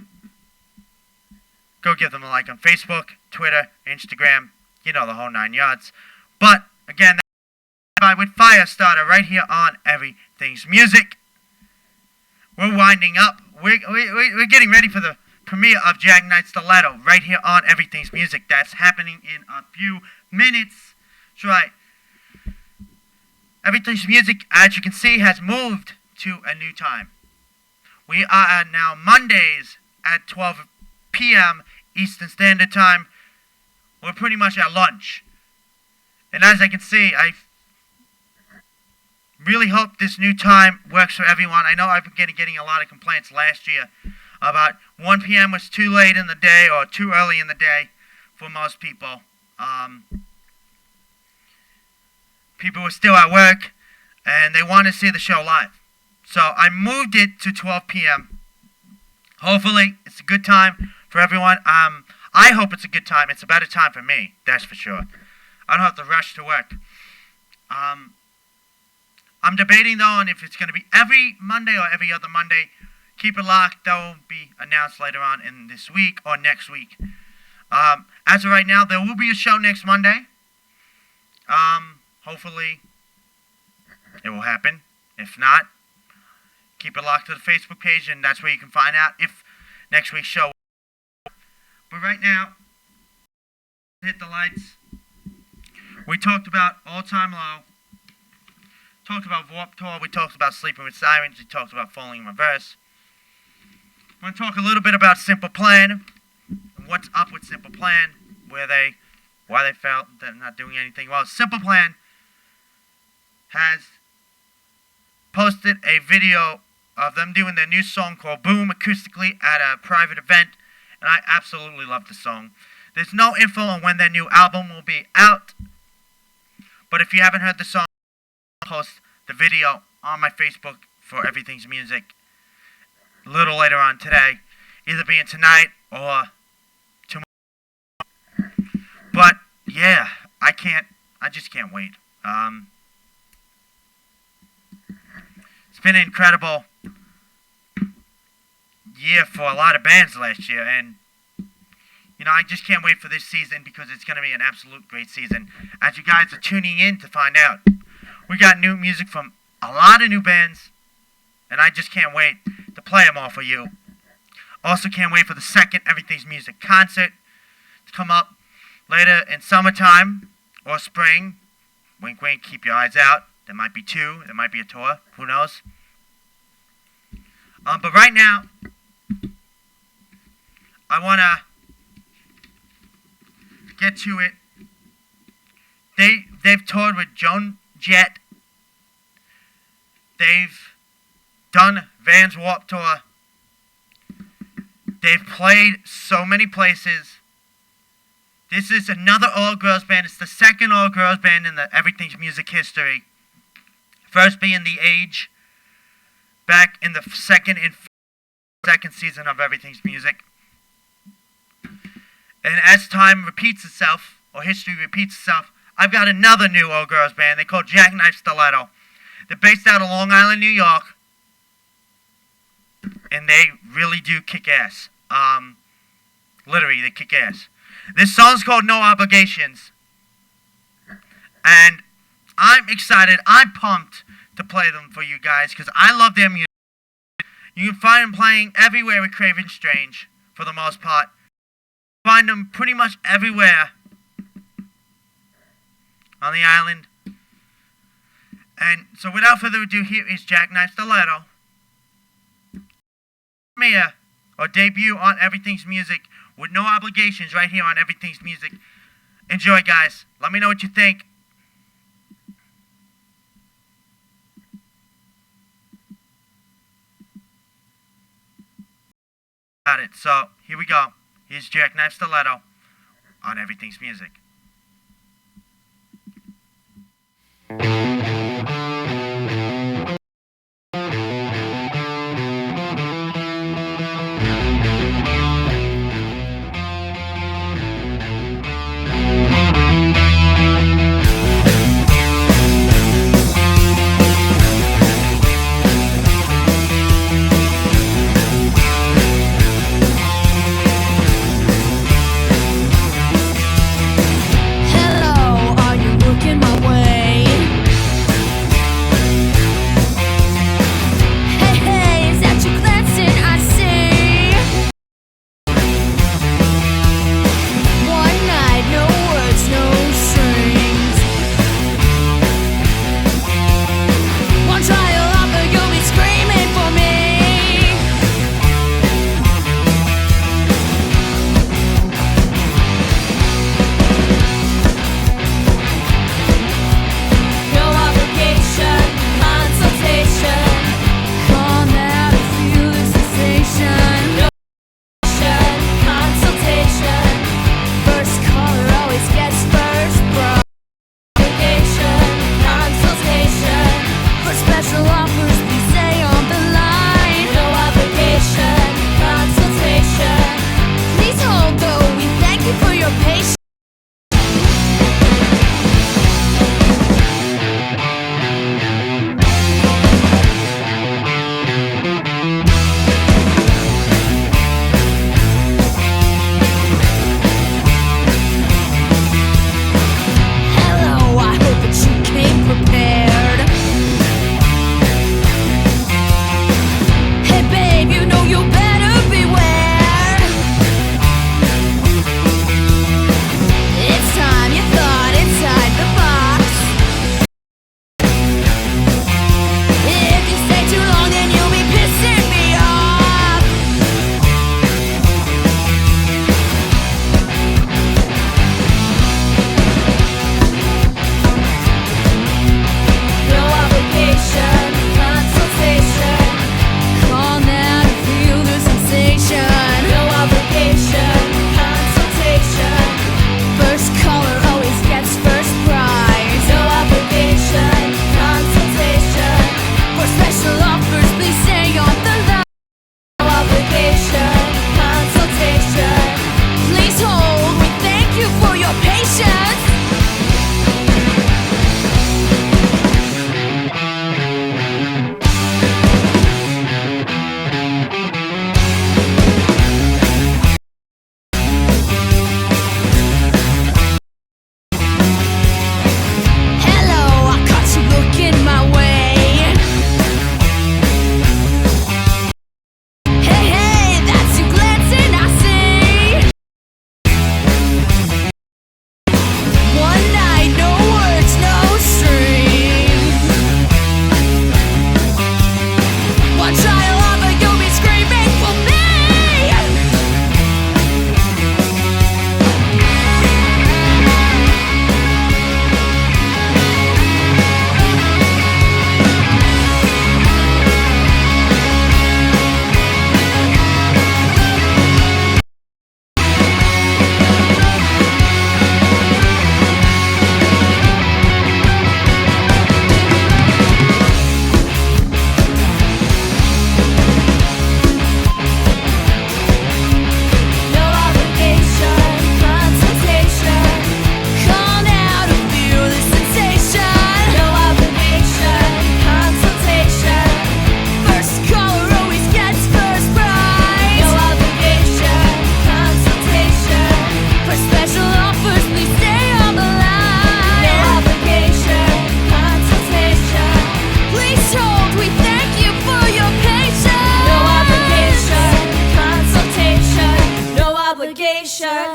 go give them a like on Facebook, Twitter, Instagram, you know, the whole 9 yards. But again, that's with Firestarter right here on Everything's Music. We're winding up. We're getting ready for the premiere of Jag Night Stiletto right here on Everything's Music. That's happening in a few minutes. That's right. Everything's Music, as you can see, has moved to a new time. We are at now Mondays at 12 p.m. Eastern Standard Time. We're pretty much at lunch. And as I can see, I really hope this new time works for everyone. I know I've been getting a lot of complaints last year about 1 p.m. was too late in the day or too early in the day for most people. People were still at work and they wanted to see the show live. So I moved it to 12 p.m. Hopefully it's a good time for everyone. I hope it's a good time. It's a better time for me, that's for sure. I don't have to rush to work. I'm debating though on if it's going to be every Monday or every other Monday. Keep it locked. That will be announced later on in this week or next week. As of right now, there will be a show next Monday. Hopefully it will happen. If not, keep it locked to the Facebook page, and that's where you can find out if next week's show. But right now, hit the lights. We talked about All Time Low. Talked about Warped Tour. We talked about Sleeping with Sirens. We talked about Falling in Reverse. I'm going to talk a little bit about Simple Plan and what's up with Simple Plan, why they felt they're not doing anything well. Simple Plan has posted a video of them doing their new song called Boom acoustically at a private event, and I absolutely love the song. There's no info on when their new album will be out, but if you haven't heard the song, I'll post the video on my Facebook for Everything's Music a little later on today, either being tonight or tomorrow. But yeah, I just can't wait. It's been an incredible year for a lot of bands last year, and you know, I just can't wait for this season because it's going to be an absolute great season. As you guys are tuning in to find out, we got new music from a lot of new bands, and I just can't wait to play them all for you. Also can't wait for the second Everything's Music concert to come up later in summertime or spring. Wink, wink, keep your eyes out. There might be two. There might be a tour. Who knows? But right now, I want to get to it. They've toured with Joan Jett. They've done Vans Warped Tour. They've played so many places. This is another all-girls band. It's the second all-girls band in the Everything's Music history. First being The Age, back in the second season of Everything's Music. And as time repeats itself, or history repeats itself, I've got another new all-girls band. They call Jag Night Stiletto. They're based out of Long Island, New York. And they really do kick ass. Literally, they kick ass. This song's called No Obligations. And I'm excited. I'm pumped to play them for you guys because I love their music. You can find them playing everywhere with Craven Strange for the most part. Find them pretty much everywhere on the island. And so without further ado, here is Jag Night Stiletto. Premiere or debut on Everything's Music with No Obligations right here on Everything's Music. Enjoy, guys. Let me know what you think. Got it. So here we go. Here's Jag Night Stiletto on Everything's Music.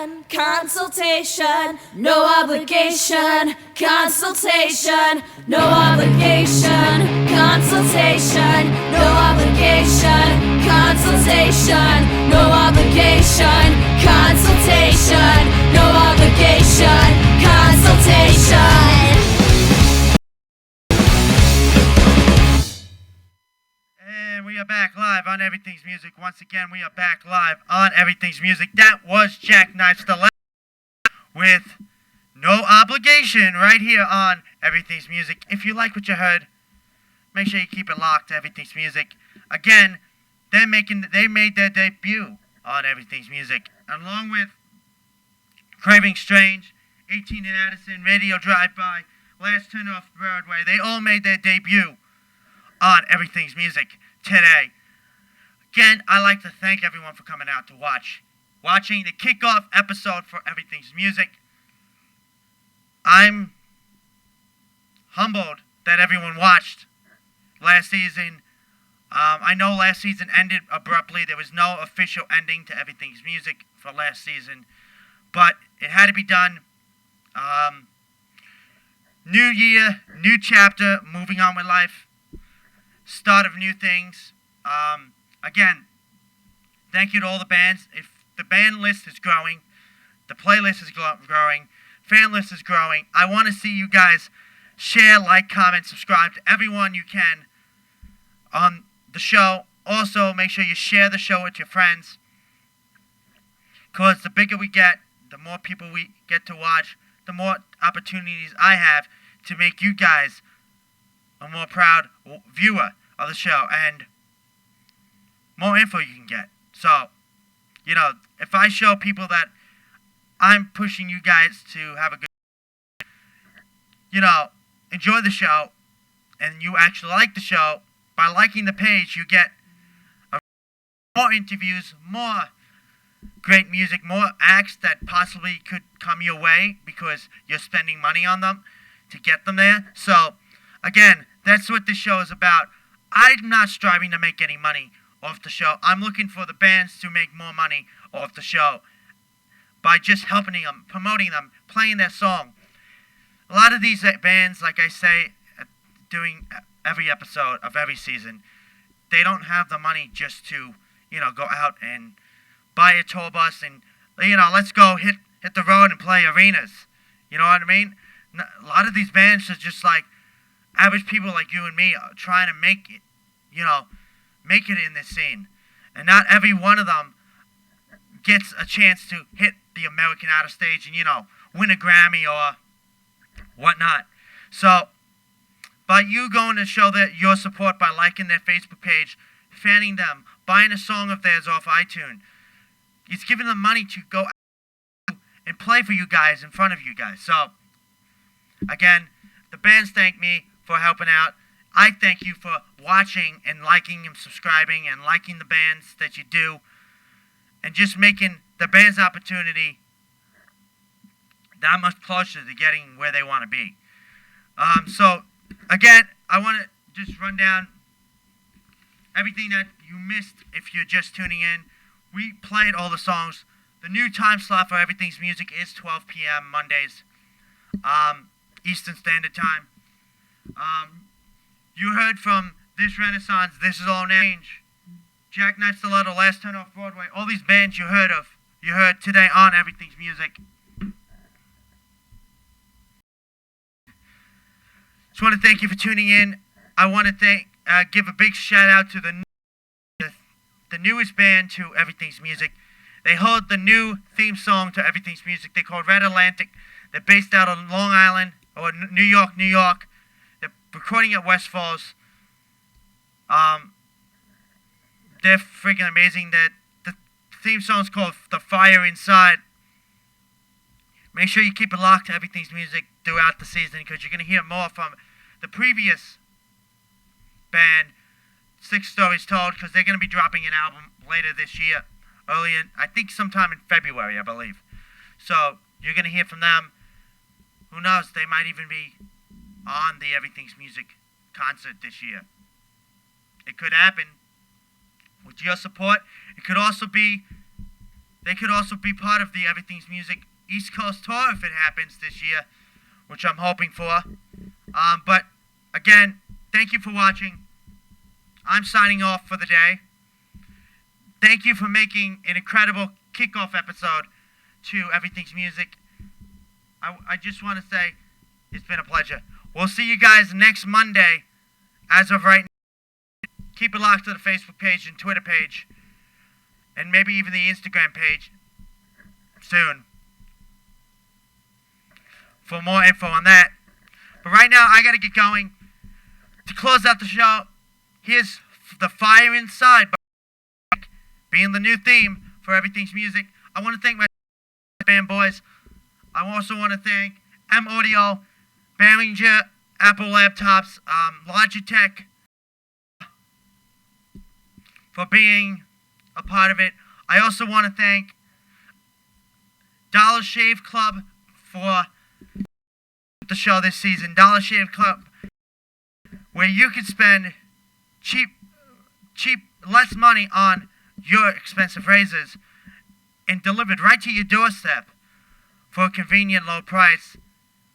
consultation, consultation, no obligation, consultation, no obligation, consultation, no obligation, consultation, no obligation, consultation, no obligation, consultation. And we are back live on Everything's Music. Once again, we are back live on Everything's Music. That was Jackknife the Last with No Obligation right here on Everything's Music. If you like what you heard, make sure you keep it locked to Everything's Music. Again, they made their debut on Everything's Music, along with Craving Strange, 18 and Addison, Radio Drive-By, Last Turn Off Broadway. They all made their debut on Everything's Music today. Again, I'd like to thank everyone for coming out to watching the kickoff episode for Everything's Music. I'm humbled that everyone watched last season. I know last season ended abruptly. There was no official ending to Everything's Music for last season, but it had to be done. New year, new chapter, moving on with life. Start of new things. Again, thank you to all the bands. If the band list is growing, the playlist is growing, fan list is growing, I want to see you guys share, like, comment, subscribe to everyone you can on the show. Also, make sure you share the show with your friends, because the bigger we get, the more people we get to watch, the more opportunities I have to make you guys a more proud viewer of the show, and more info you can get. So, you know, if I show people that I'm pushing you guys to have a good, you know, enjoy the show, and you actually like the show, by liking the page, you get more interviews, more great music, more acts that possibly could come your way because you're spending money on them to get them there. So, again, that's what this show is about. I'm not striving to make any money off the show. I'm looking for the bands to make more money off the show by just helping them, promoting them, playing their song. A lot of these bands, like I say, doing every episode of every season, they don't have the money just to, you know, go out and buy a tour bus and, you know, let's go hit the road and play arenas. You know what I mean? A lot of these bands are just like average people like you and me trying to make it, you know, make it in this scene. And not every one of them gets a chance to hit the American Idol stage and, you know, win a Grammy or whatnot. So, by you going to show that your support by liking their Facebook page, fanning them, buying a song of theirs off iTunes, it's giving them money to go out and play for you guys in front of you guys. So, again, the bands thank me for helping out. I thank you for watching and liking and subscribing and liking the bands that you do, and just making the band's opportunity that much closer to getting where they want to be. So, again, I want to just run down everything that you missed if you're just tuning in. We played all the songs. The new time slot for Everything's Music is 12 p.m. Mondays, Eastern Standard Time. You heard from This Renaissance, This Is All Change, Jackknife Stiletto, Last Turn Off Broadway, all these bands you heard today on Everything's Music. Just want to thank you for tuning in. I want to give a big shout out to the newest band to Everything's Music. They hold the new theme song to Everything's Music. They're called Red Atlantic. They're based out of Long Island, or New York, New York. They're recording at West Falls. They're freaking amazing. The theme song's called The Fire Inside. Make sure you keep it locked to Everything's Music throughout the season, because you're going to hear more from the previous band, Six Stories Told, because they're going to be dropping an album later this year. I think sometime in February, I believe. So, you're going to hear from them. Who knows, they might even be on the Everything's Music concert this year. It could happen with your support. It could also be they could also be part of the Everything's Music East Coast tour if it happens this year, which I'm hoping for. But again, thank you for watching. I'm signing off for the day. Thank you for making an incredible kickoff episode to Everything's Music. I just want to say it's been a pleasure. We'll see you guys next Monday. As of right now, keep it locked to the Facebook page and Twitter page, and maybe even the Instagram page soon for more info on that. But right now, I got to get going. To close out the show, here's The Fire Inside, being the new theme for Everything's Music. I want to thank my fanboys. I also want to thank M Audio, Behringer, Apple Laptops, Logitech for being a part of it. I also want to thank Dollar Shave Club for the show this season. Dollar Shave Club, where you can spend cheap, less money on your expensive razors and delivered right to your doorstep for a convenient low price.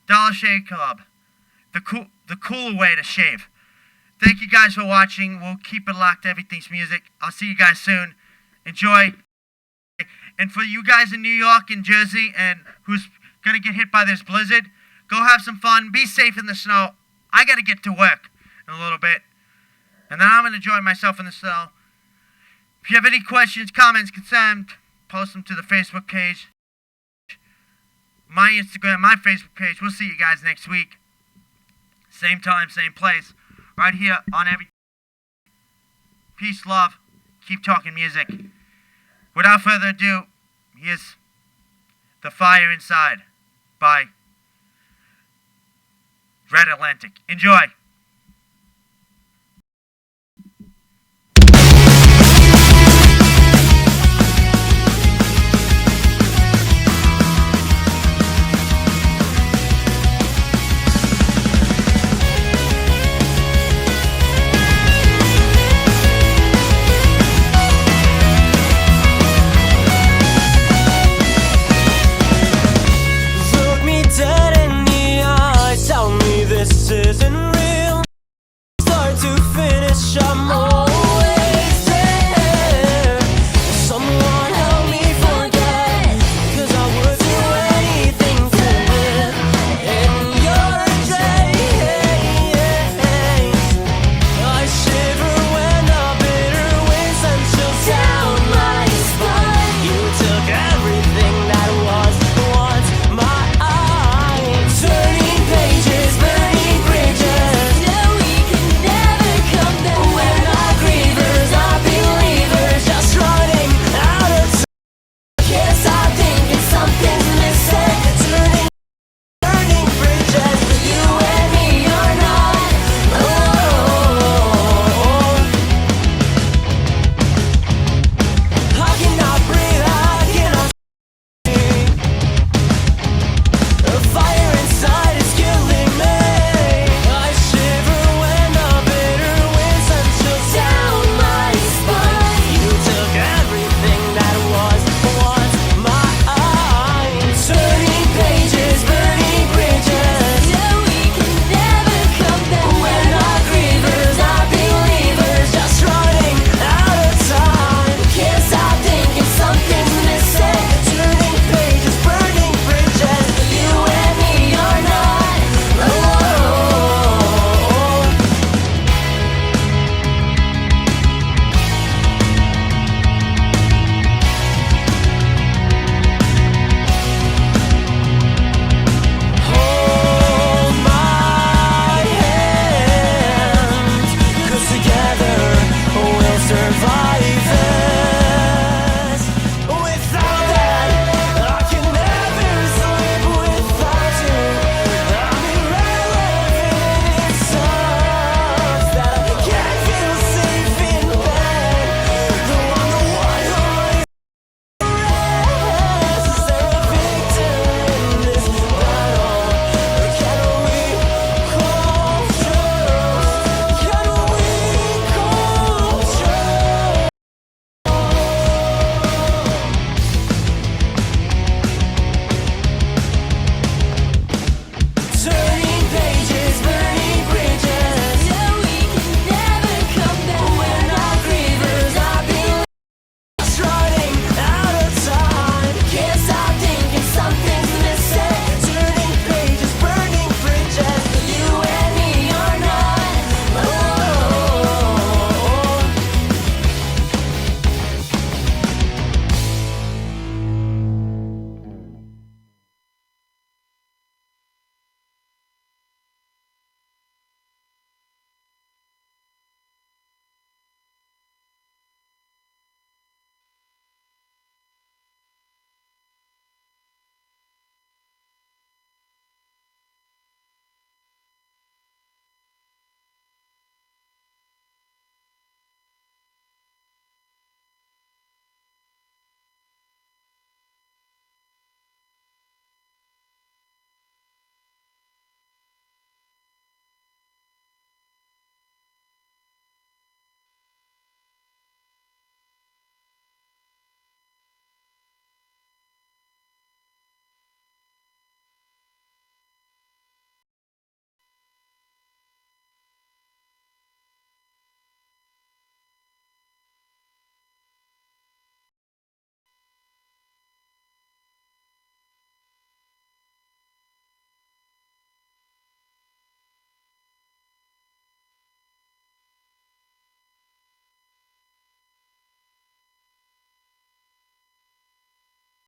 Dollar Shave Club, the cooler way to shave. Thank you guys for watching. We'll keep it locked to Everything's Music. I'll see you guys soon. Enjoy. And for you guys in New York and Jersey and who's going to get hit by this blizzard, go have some fun. Be safe in the snow. I got to get to work in a little bit. And then I'm going to enjoy myself in the snow. If you have any questions, comments, concerns, post them to the Facebook page, my Instagram, my Facebook page. We'll see you guys next week. Same time, same place. Right here on every. Peace, love. Keep talking music. Without further ado, here's The Fire Inside by Red Atlantic. Enjoy.